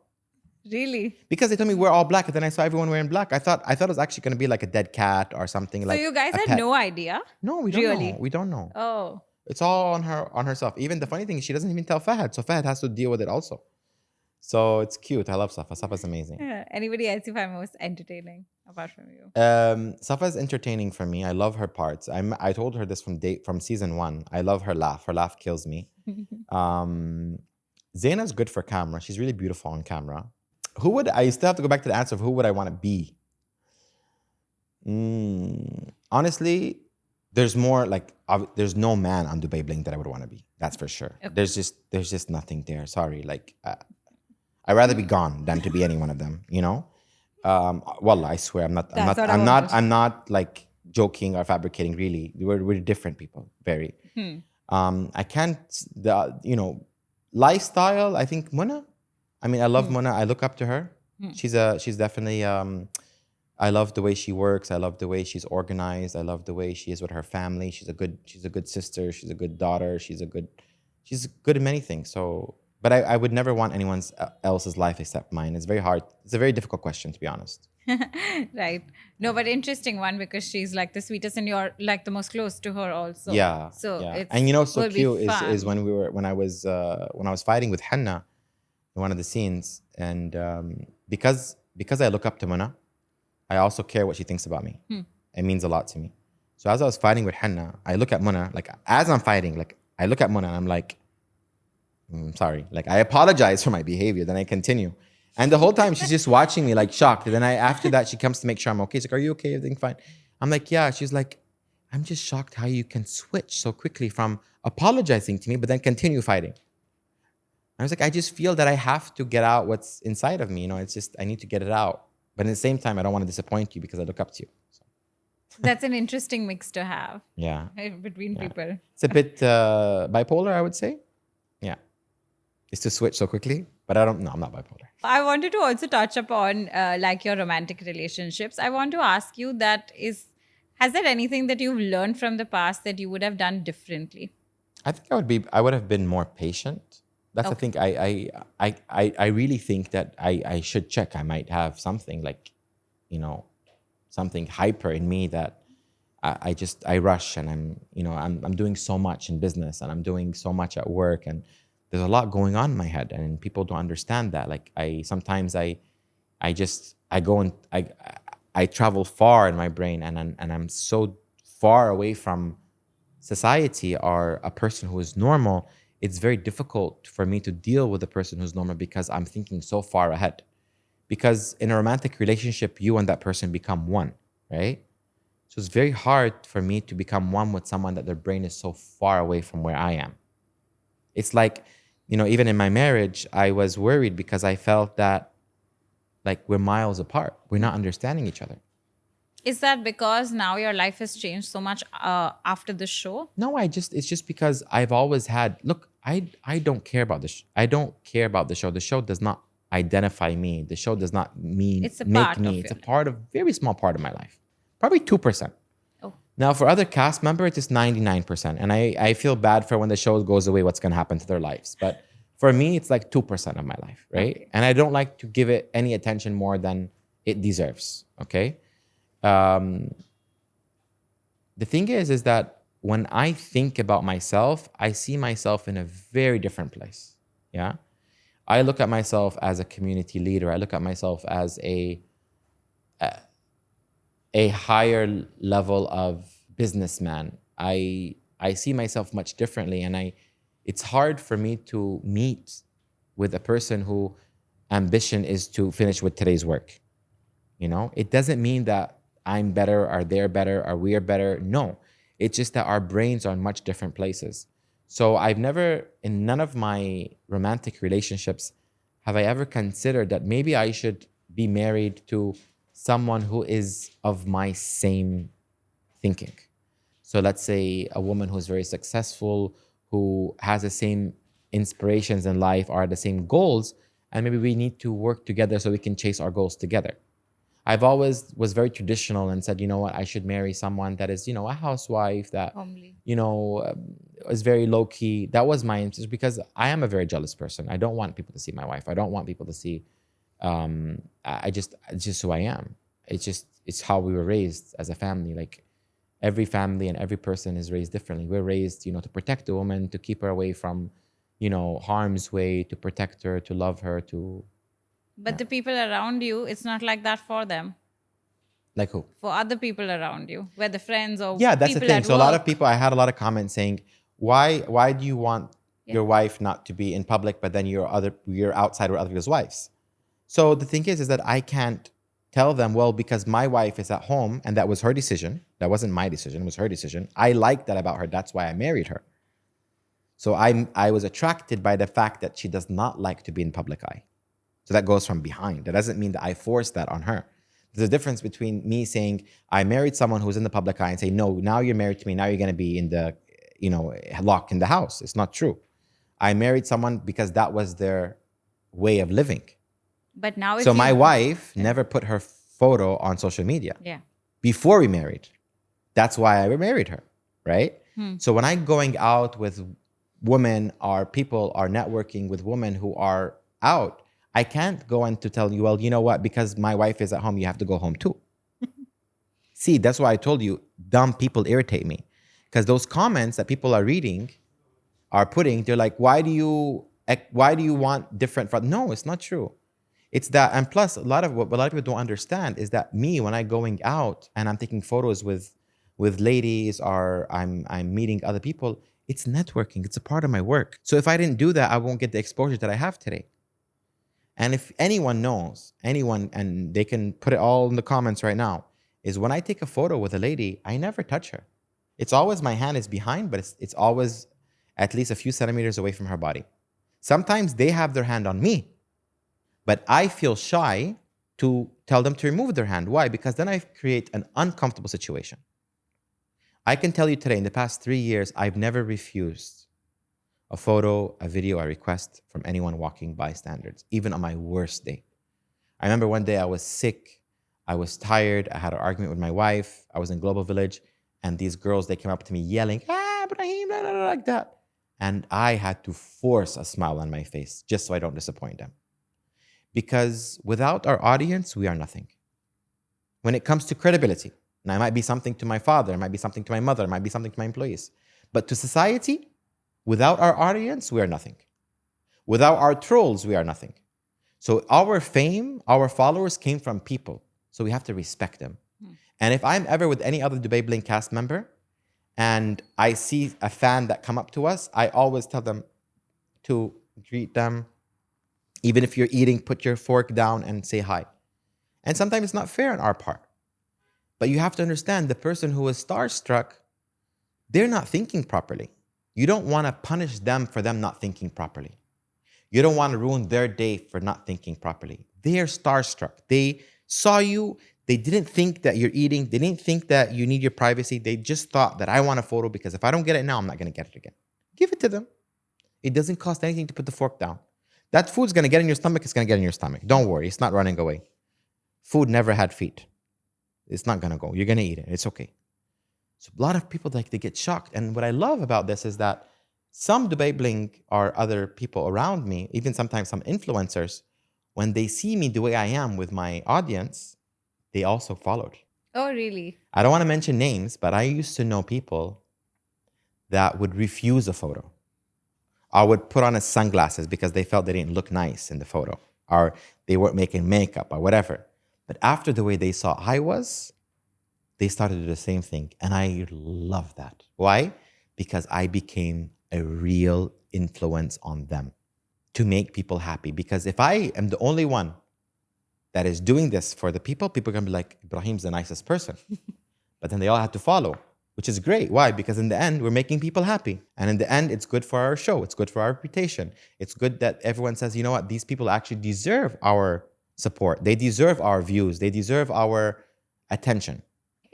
Really? Because they told me we're all black, and then I saw everyone wearing black. I thought it was actually going to be like a dead cat or something. So like you guys a had pet. no idea? No, we don't Really? know. We don't know. Oh. It's all on herself. Even the funny thing is she doesn't even tell Fahad. So Fahad has to deal with it also. So it's cute. I love Safa. Safa's amazing. Yeah. Anybody else you find most entertaining apart from you? Safa's entertaining for me. I love her parts. I told her this from season 1. I love her laugh. Her laugh kills me. Zaina's good for camera. She's really beautiful on camera. I still have to go back to the answer of who would I want to be? Honestly, there's more like, there's no man on Dubai Bling that I would want to be. That's for sure. Okay. There's just nothing there. Sorry. Like, I'd rather be gone than to be any one of them, you know? Wallah, I swear, I'm not like joking or fabricating, really. We're different people, very. I can't, lifestyle, I think Muna. I mean, I love Muna. I look up to her. She's definitely, I love the way she works. I love the way she's organized. I love the way she is with her family. She's a good sister. She's a good daughter. She's good in many things. So, but I would never want anyone else's life except mine. It's very hard. It's a very difficult question, to be honest. Right. No, but interesting one, because she's like the sweetest and you're like the most close to her also. Yeah. So yeah. it's, and so cute is when I was fighting with Henna in one of the scenes, and because I look up to Muna, I also care what she thinks about me. It means a lot to me. So as I was fighting with Henna, I look at Muna, like as I'm fighting, like I look at Muna and I'm like, sorry. Like, I apologize for my behavior. Then I continue. And the whole time she's just watching me like shocked. And then after that, she comes to make sure I'm okay. She's like, are you okay? Everything fine? I'm like, yeah. She's like, I'm just shocked how you can switch so quickly from apologizing to me, but then continue fighting. I was like, I just feel that I have to get out what's inside of me. It's just, I need to get it out. But at the same time, I don't want to disappoint you because I look up to you. So. That's an interesting mix to have. Yeah. Between people. It's a bit bipolar, I would say. Yeah. It's to switch so quickly. But I'm not bipolar. I wanted to also touch upon like your romantic relationships. I want to ask you has there anything that you've learned from the past that you would have done differently? I think I would have been more patient. That's the thing. I really think that I should check. I might have something like, something hyper in me that I rush, and I'm doing so much in business, and I'm doing so much at work, and there's a lot going on in my head, and people don't understand that. Like, sometimes I go and I travel far in my brain, and I'm so far away from society or a person who is normal. It's very difficult for me to deal with a person who's normal because I'm thinking so far ahead. Because in a romantic relationship, you and that person become one, right? So it's very hard for me to become one with someone that their brain is so far away from where I am. It's like, even in my marriage, I was worried because I felt that like we're miles apart. We're not understanding each other. Is that because now your life has changed so much after the show? No, it's just because I've always had, look, I don't care about this. I don't care about the show. The show does not identify me. The show does not it's a make part me. Of it's a part of, very small part of my life. Probably 2%. Oh. Now for other cast members, it's 99%. And I feel bad for when the show goes away, what's going to happen to their lives. But for me, it's like 2% of my life, right? Okay. And I don't like to give it any attention more than it deserves, okay? The thing is that when I think about myself, I see myself in a very different place. Yeah. I look at myself as a community leader. I look at myself as a higher level of businessman. I see myself much differently, and it's hard for me to meet with a person who ambition is to finish with today's work. It doesn't mean that I'm better or they're better or we're better. No, it's just that our brains are in much different places. So I've never, in none of my romantic relationships, have I ever considered that maybe I should be married to someone who is of my same thinking. So let's say a woman who's very successful, who has the same inspirations in life or the same goals, and maybe we need to work together so we can chase our goals together. I've always was very traditional and said, you know what, I should marry someone that is, a housewife that, Homely. is very low key. That was my interest because I am a very jealous person. I don't want people to see my wife. I don't want people to see. It's just who I am. It's how we were raised as a family. Like every family and every person is raised differently. We're raised, to protect the woman, to keep her away from, harm's way, to protect her, to love her, to. But the people around you, it's not like that for them. Like who? For other people around you, whether friends or Yeah, that's the people thing. at So a lot of work. people, I had a lot of comments saying, why do you want your wife not to be in public, but then you're outside with other people's wives? So the thing is that I can't tell them, well, because my wife is at home and that was her decision. That wasn't my decision, it was her decision. I like that about her. That's why I married her. So I was attracted by the fact that she does not like to be in public eye. So that goes from behind. That doesn't mean that I forced that on her. There's a difference between me saying I married someone who's in the public eye and say, no, now you're married to me. Now you're going to be in the, locked in the house. It's not true. I married someone because that was their way of living. But now, so my wife never put her photo on social media. Yeah. Before we married. That's why I married her, right? So when I'm going out with women or people are networking with women who are out, I can't go on to tell you, well, you know what? Because my wife is at home, you have to go home too. See, that's why I told you, dumb people irritate me. Because those comments that people are reading, are putting, they're like, why do you want different? No, it's not true. It's that, and plus, what a lot of people don't understand is that me, when I'm going out and I'm taking photos with ladies or I'm meeting other people, it's networking. It's a part of my work. So if I didn't do that, I won't get the exposure that I have today. And if anyone knows, and they can put it all in the comments right now, is when I take a photo with a lady, I never touch her. It's always my hand is behind, but it's always at least a few centimeters away from her body. Sometimes they have their hand on me, but I feel shy to tell them to remove their hand. Why? Because then I create an uncomfortable situation. I can tell you today, in the past 3 years, I've never refused a photo, a video, a request from anyone walking by standards, even on my worst day. I remember one day I was sick, I was tired, I had an argument with my wife, I was in Global Village, and these girls, they came up to me yelling, Ebraheem, like that. And I had to force a smile on my face just so I don't disappoint them. Because without our audience, we are nothing. When it comes to credibility, now it might be something to my father, it might be something to my mother, it might be something to my employees. But to society, without our audience, we are nothing. Without our trolls, we are nothing. So our fame, our followers came from people. So we have to respect them. And if I'm ever with any other Dubai Bling cast member and I see a fan that come up to us, I always tell them to greet them. Even if you're eating, put your fork down and say hi. And sometimes it's not fair on our part. But you have to understand the person who is starstruck, they're not thinking properly. You don't want to punish them for them not thinking properly. You don't want to ruin their day for not thinking properly. They are starstruck. They saw you. They didn't think that you're eating. They didn't think that you need your privacy. They just thought that I want a photo because if I don't get it now, I'm not going to get it again. Give it to them. It doesn't cost anything to put the fork down. That food's going to get in your stomach. It's going to get in your stomach. Don't worry. It's not running away. Food never had feet. It's not going to go. You're going to eat it. It's okay. So a lot of people, they get shocked. And what I love about this is that some Dubai Bling or other people around me, even sometimes some influencers, when they see me the way I am with my audience, they also followed. Oh, really? I don't want to mention names, but I used to know people that would refuse a photo or would put on sunglasses because they felt they didn't look nice in the photo or they weren't making makeup or whatever. But after the way they saw I was, they started to do the same thing. And I love that. Why? Because I became a real influence on them to make people happy. Because if I am the only one that is doing this for the people are going to be like, Ebraheem's the nicest person. But then they all have to follow, which is great. Why? Because in the end, we're making people happy. And in the end, it's good for our show. It's good for our reputation. It's good that everyone says, you know what? These people actually deserve our support. They deserve our views. They deserve our attention.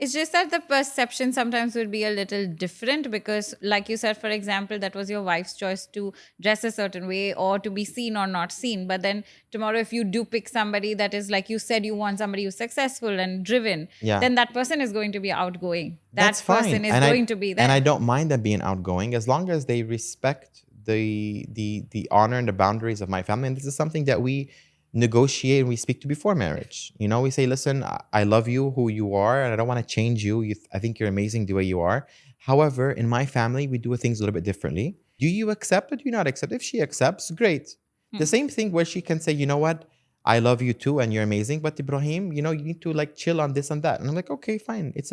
It's just that the perception sometimes would be a little different because, like you said, for example, that was your wife's choice to dress a certain way or to be seen or not seen. But then tomorrow, if you do pick somebody that is, like you said, you want somebody who's successful and driven, Yeah. then that person is going to be outgoing. That's That fine. person is And going to be there. And I don't mind them being outgoing as long as they respect the honor and the boundaries of my family. And this is something that we negotiate and we speak to before marriage. You know, we say, listen, I love you who you are, and I don't want to change you. I think you're amazing the way you are. However, in my family, we do things a little bit differently. Do you accept or do you not accept? If she accepts, great. The same thing where she can say, you know what? I love you too, and you're amazing. But Ebraheem, you know, you need to like chill on this and that. And I'm like, okay, fine. It's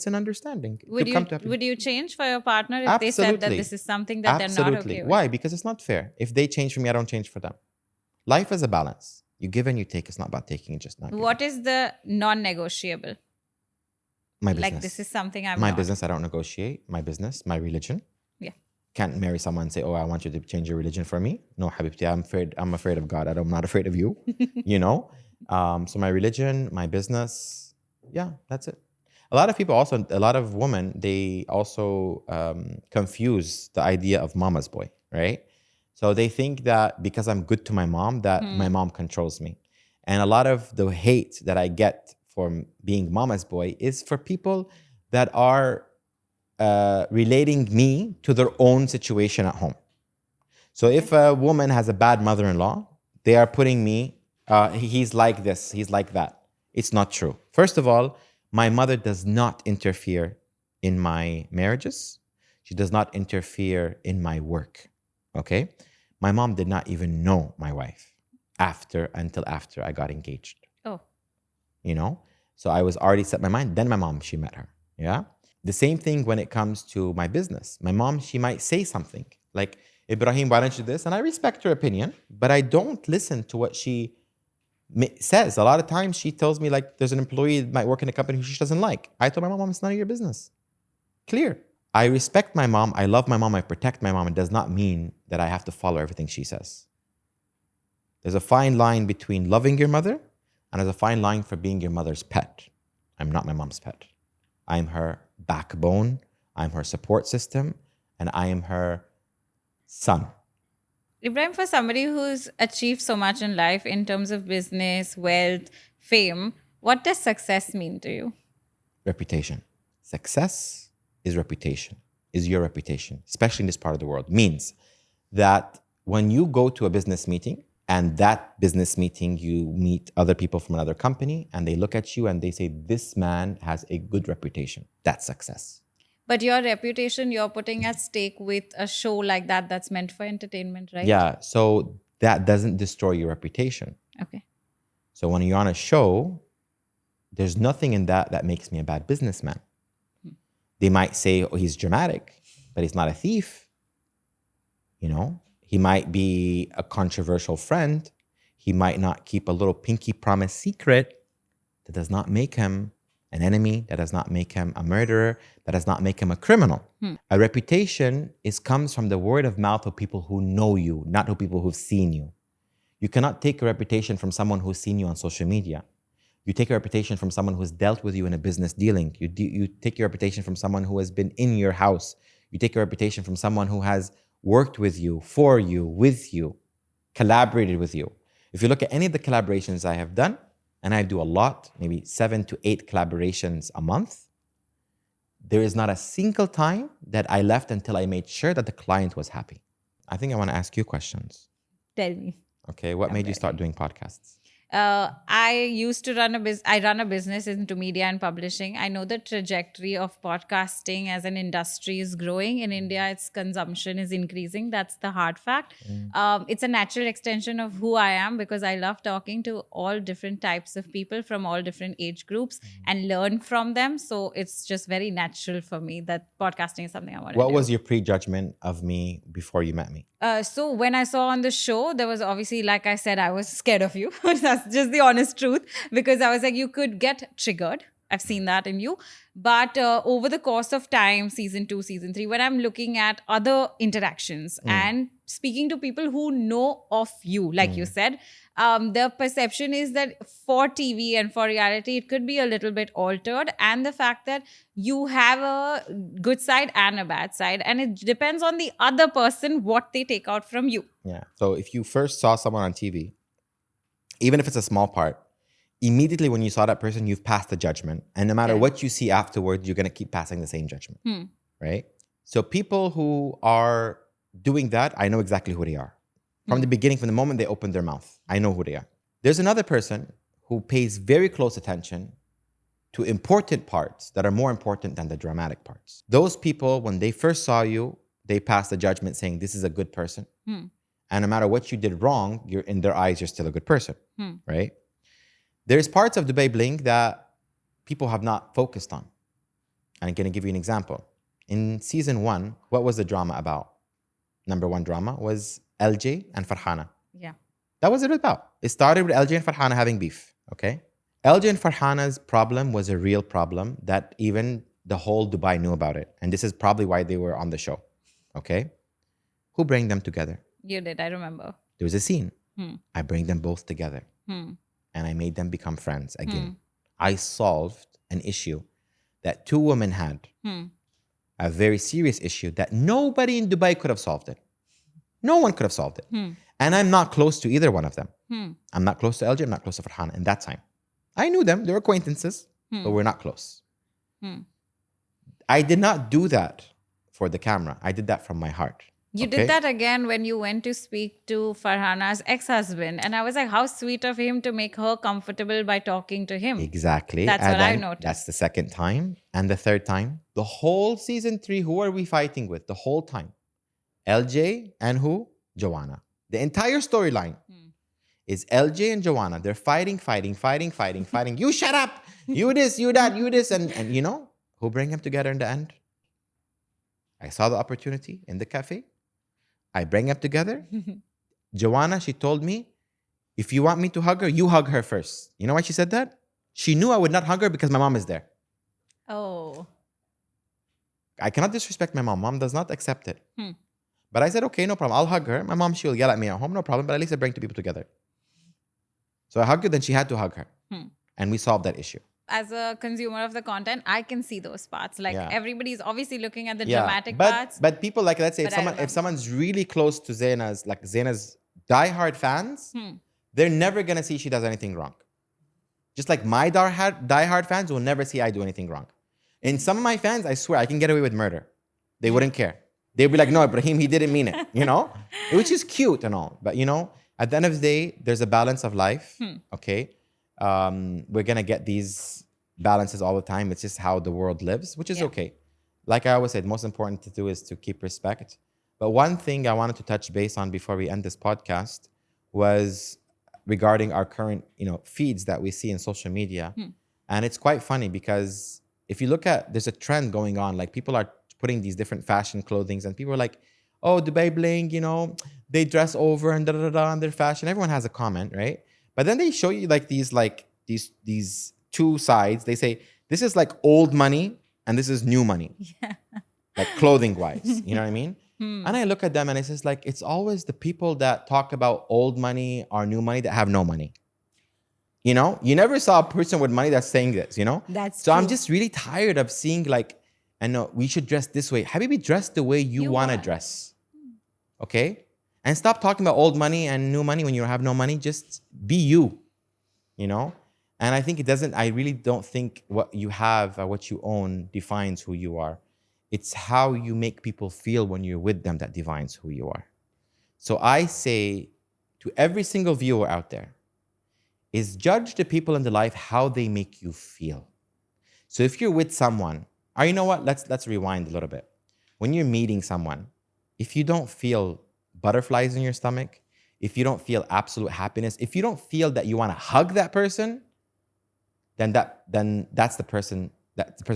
an understanding. Would you change for your partner if they said that this is something that they're not okay with? Why? Because it's not fair. If they change for me, I don't change for them. Life is a balance. You give and you take. It's not about taking, just not giving. What is the non-negotiable? My business. Like, this is something my business, I don't negotiate. My business, my religion. Yeah. Can't marry someone and say, oh, I want you to change your religion for me. No, Habibti, I'm afraid of God. I'm not afraid of you. You know? So my religion, my business, yeah, that's it. A lot of people also, a lot of women, they also confuse the idea of mama's boy, right? So they think that because I'm good to my mom, that my mom controls me. And a lot of the hate that I get from being mama's boy is for people that are relating me to their own situation at home. So if a woman has a bad mother-in-law, they are putting me, he's like this, he's like that. It's not true. First of all, my mother does not interfere in my marriages. She does not interfere in my work. Okay? My mom did not even know my wife until after I got engaged. Oh. You know? So I was already set my mind. Then my mom, she met her. Yeah? The same thing when it comes to my business. My mom, she might say something like, Ebraheem, why don't you do this? And I respect her opinion, but I don't listen to what she says. A lot of times she tells me like there's an employee that might work in a company who she doesn't like. I told my mom, it's none of your business. Clear. I respect my mom. I love my mom. I protect my mom. It does not mean that I have to follow everything she says. There's a fine line between loving your mother and there's a fine line for being your mother's pet. I'm not my mom's pet. I'm her backbone. I'm her support system. And I am her son. Ebraheem, for somebody who's achieved so much in life in terms of business, wealth, fame, what does success mean to you? Reputation. Success is reputation, is your reputation, especially in this part of the world. Means that when you go to a business meeting and that business meeting, you meet other people from another company and they look at you and they say, this man has a good reputation. That's success. But your reputation, you're putting at stake with a show like that that's meant for entertainment, right? Yeah. So that doesn't destroy your reputation. Okay. So when you're on a show, there's nothing in that makes me a bad businessman. They might say, oh, he's dramatic, but he's not a thief. You know, he might be a controversial friend. He might not keep a little pinky promise secret. That does not make him an enemy. That does not make him a murderer. That does not make him a criminal. A reputation comes from the word of mouth of people who know you, not of people who've seen you. You cannot take a reputation from someone who's seen you on social media. You take a reputation from someone who's dealt with you in a business dealing. You take your reputation from someone who has been in your house. You take a reputation from someone who has worked with you, for you, with you, collaborated with you. If you look at any of the collaborations I have done, and I do a lot, maybe 7 to 8 collaborations a month, there is not a single time that I left until I made sure that the client was happy. I think I want to ask you questions. Tell me. Okay, what made you start doing podcasts? I used to run a business into media and publishing. I know the trajectory of podcasting as an industry is growing. In India, its consumption is increasing. That's the hard fact. It's a natural extension of who I am because I love talking to all different types of people from all different age groups and learn from them. So it's just very natural for me that podcasting is something I want to do. What was your prejudgment of me before you met me? So when I saw on the show, there was obviously, like I said, I was scared of you. That's just the honest truth, because I was like, you could get triggered. I've seen that in you. But over the course of time, season 2, season 3, when I'm looking at other interactions and speaking to people who know of you, like you said, the perception is that for TV and for reality, it could be a little bit altered. And the fact that you have a good side and a bad side, and it depends on the other person what they take out from you. Yeah. So if you first saw someone on TV, even if it's a small part, immediately when you saw that person, you've passed the judgment. And no matter what you see afterwards, you're going to keep passing the same judgment. Right? So people who are doing that, I know exactly who they are. From the beginning, from the moment they open their mouth, I know who they are. There's another person who pays very close attention to important parts that are more important than the dramatic parts. Those people, when they first saw you, they passed the judgment saying, this is a good person. And no matter what you did wrong, you're in their eyes, you're still a good person, right? There's parts of Dubai Bling that people have not focused on. And I'm going to give you an example. In season 1, what was the drama about? Number 1 drama was LJ and Farhana. Yeah. That was it about. It started with LJ and Farhana having beef, okay? LJ and Farhana's problem was a real problem that even the whole Dubai knew about it. And this is probably why they were on the show, okay? Who bring them together? You did, I remember. There was a scene. I bring them both together. And I made them become friends again. I solved an issue that 2 women had. A very serious issue that nobody in Dubai could have solved it. No one could have solved it. And I'm not close to either one of them. I'm not close to LJ, I'm not close to Farhana in that time. I knew them, they were acquaintances, but we're not close. I did not do that for the camera. I did that from my heart. You did that again when you went to speak to Farhana's ex-husband. And I was like, how sweet of him to make her comfortable by talking to him. Exactly. That's and what I noticed. That's the second time. And the third time, the whole season 3, who are we fighting with the whole time? LJ and who? Joanna. The entire storyline is LJ and Joanna. They're fighting. You shut up. You this, you that, you this. And you know, who bring them together in the end? I saw the opportunity in the cafe. I bring them together. Joanna, she told me, if you want me to hug her, you hug her first. You know why she said that? She knew I would not hug her because my mom is there. Oh. I cannot disrespect my mom. Mom does not accept it. But I said, okay, no problem. I'll hug her. My mom, she'll yell at me at home. No problem. But at least I bring 2 people together. So I hugged her. Then she had to hug her. And we solved that issue. As a consumer of the content, I can see those parts. Like everybody's obviously looking at the Yeah. dramatic but, parts. But people, like, let's say if someone's really close to Zaina's, like Zaina's diehard fans, they're never going to see she does anything wrong. Just like my diehard fans will never see I do anything wrong. And some of my fans, I swear, I can get away with murder. They wouldn't care. They'd be like, no, Ebraheem, he didn't mean it, you know? Which is cute and all. But, you know, at the end of the day, there's a balance of life, okay? We're going to get these balances all the time. It's just how the world lives, which is okay. Like I always said, most important to do is to keep respect. But one thing I wanted to touch base on before we end this podcast was regarding our current, you know, feeds that we see in social media. And it's quite funny because if you look at, there's a trend going on, like people are putting these different fashion clothings and people are like, oh, Dubai Bling, you know, they dress over and da-da-da-da and their fashion. Everyone has a comment, right? But then they show you these 2 sides. They say, this is like old money and this is new money. Like clothing wise, you know what I mean? And I look at them and it's just like, it's always the people that talk about old money or new money that have no money. You know, you never saw a person with money that's saying this, you know? That's so true. I'm just really tired of seeing like, and no, we should dress this way. Habibi, dress the way you want to dress. Okay? And stop talking about old money and new money when you have no money. Just be you, you know? And I think I really don't think what you have or what you own defines who you are. It's how you make people feel when you're with them that defines who you are. So I say to every single viewer out there, is judge the people in the life how they make you feel. So if you're with someone, or you know what, let's rewind a little bit. When you're meeting someone, if you don't feel butterflies in your stomach, if you don't feel absolute happiness, if you don't feel that you want to hug that person, then that's the person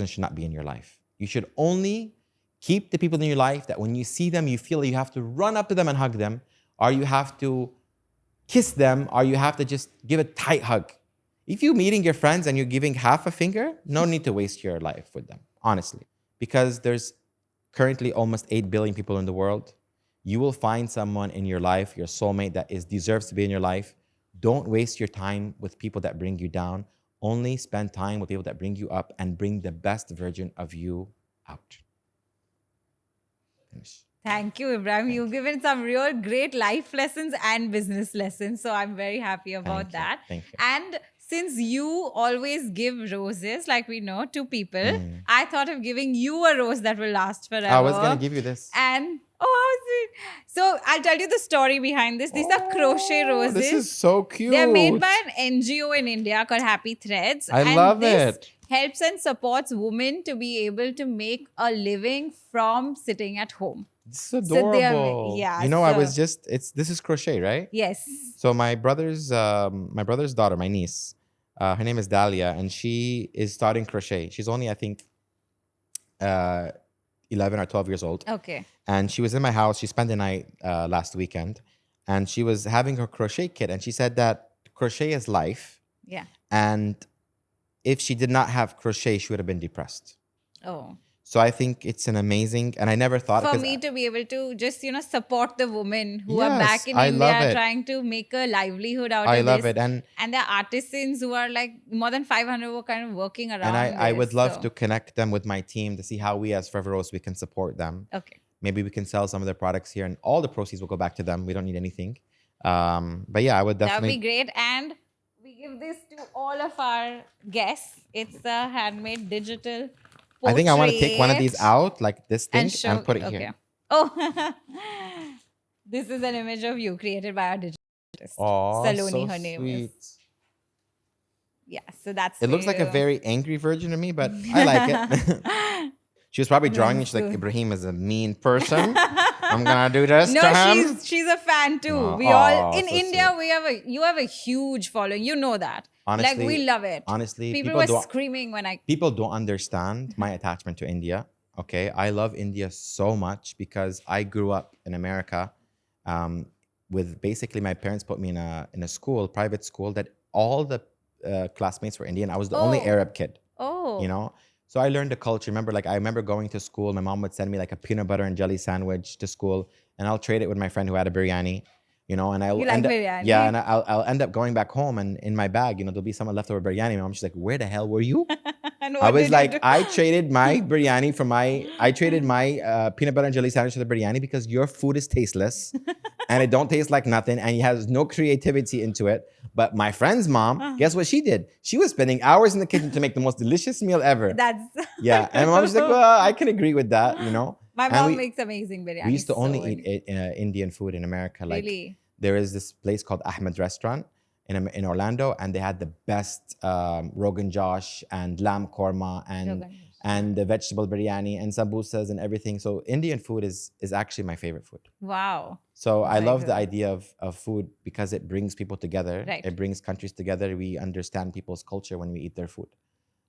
should not be in your life. You should only keep the people in your life that when you see them, you feel you have to run up to them and hug them, or you have to kiss them, or you have to just give a tight hug. If you're meeting your friends and you're giving half a finger, no need to waste your life with them, honestly. Because there's currently almost 8 billion people in the world. You will find someone in your life, your soulmate, that deserves to be in your life Don't waste your time with people that bring you down. Only spend time with people that bring you up and bring the best version of you out. Finish. Thank you, Ebraheem. You've given some real great life lessons and business lessons. So I'm very happy about that. Thank you. And since you always give roses, like we know, to people, I thought of giving you a rose that will last forever. I was going to give you this. And how sweet. So I'll tell you the story behind this. These are crochet roses. This is so cute. They're made by an NGO in India called Happy Threads. I love it. Helps and supports women to be able to make a living from sitting at home. This is adorable. So yeah. You know, this is crochet, right? Yes. So my brother's daughter, my niece, her name is Dahlia, and she is starting crochet. She's only, I think, 11 or 12 years old. Okay. And she was in my house. She spent the night last weekend, and she was having her crochet kit. And she said that crochet is life. Yeah. And if she did not have crochet, she would have been depressed. Oh. So I think it's an amazing, and I never thought for me to be able to just support the women who are back in I India trying to make a livelihood out of this. I love it, and there are artisans who are like more than 500 who are kind of working around. And I would love to connect them with my team to see how we as Forever Rose we can support them. Okay. Maybe we can sell some of their products here, and all the proceeds will go back to them. We don't need anything. But yeah, I would definitely. That would be great, and we give this to all of our guests. It's a handmade digital portrait. I think I want to take one of these out, like this thing, and put it here. Oh, this is an image of you created by our digital artist. Oh, Saloni, so her name sweet. is. Yeah, so that's. It looks like a very angry version of me, but I like it. She was probably drawing me. She's like, Ebraheem is a mean person. I'm gonna do this to him. She's a fan too. Oh, we all in so India. sweet. You have a huge following. You know that. Honestly, like we love it. Honestly, people were screaming when I. People don't understand my attachment to India. Okay, I love India so much because I grew up in America, with basically my parents put me in a school, private school, that all the classmates were Indian. I was the only Arab kid. Oh. You know. So I learned the culture. I remember going to school. My mom would send me like a peanut butter and jelly sandwich to school, and I'll trade it with my friend who had a biryani. And biryani? Yeah, and I'll end up going back home, and in my bag, there'll be some leftover biryani. My mom's just like, "Where the hell were you?" I was like, "I traded my biryani for my peanut butter and jelly sandwich for the biryani because your food is tasteless, and it don't taste like nothing, and it has no creativity into it." But my friend's mom, guess what she did? She was spending hours in the kitchen to make the most delicious meal ever. Yeah, and my mom's like, "Well, I can agree with that, My mom makes amazing biryani. We used to only eat Indian food in America. Like, really? There is this place called Ahmed Restaurant in Orlando, and they had the best Rogan Josh and lamb korma and the vegetable biryani and samosas and everything. So Indian food is actually my favorite food. Wow. So I love the idea of food because it brings people together. Right. It brings countries together. We understand people's culture when we eat their food.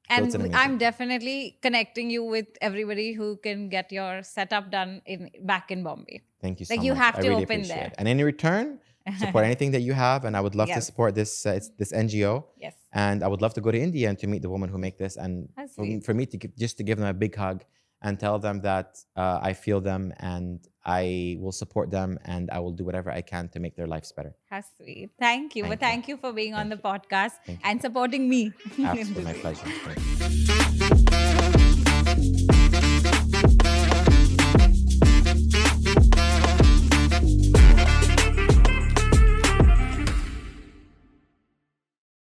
And I'm definitely connecting you with everybody who can get your setup done back in Bombay. Thank you so much. Like you have to really open there. And in return, support anything that you have. And I would love to support this NGO. Yes. And I would love to go to India and to meet the woman who make this. And for me to give them a big hug and tell them that I feel them and I will support them and I will do whatever I can to make their lives better. How sweet. Thank you. Thank you for being on the podcast and supporting me. Absolutely, my pleasure.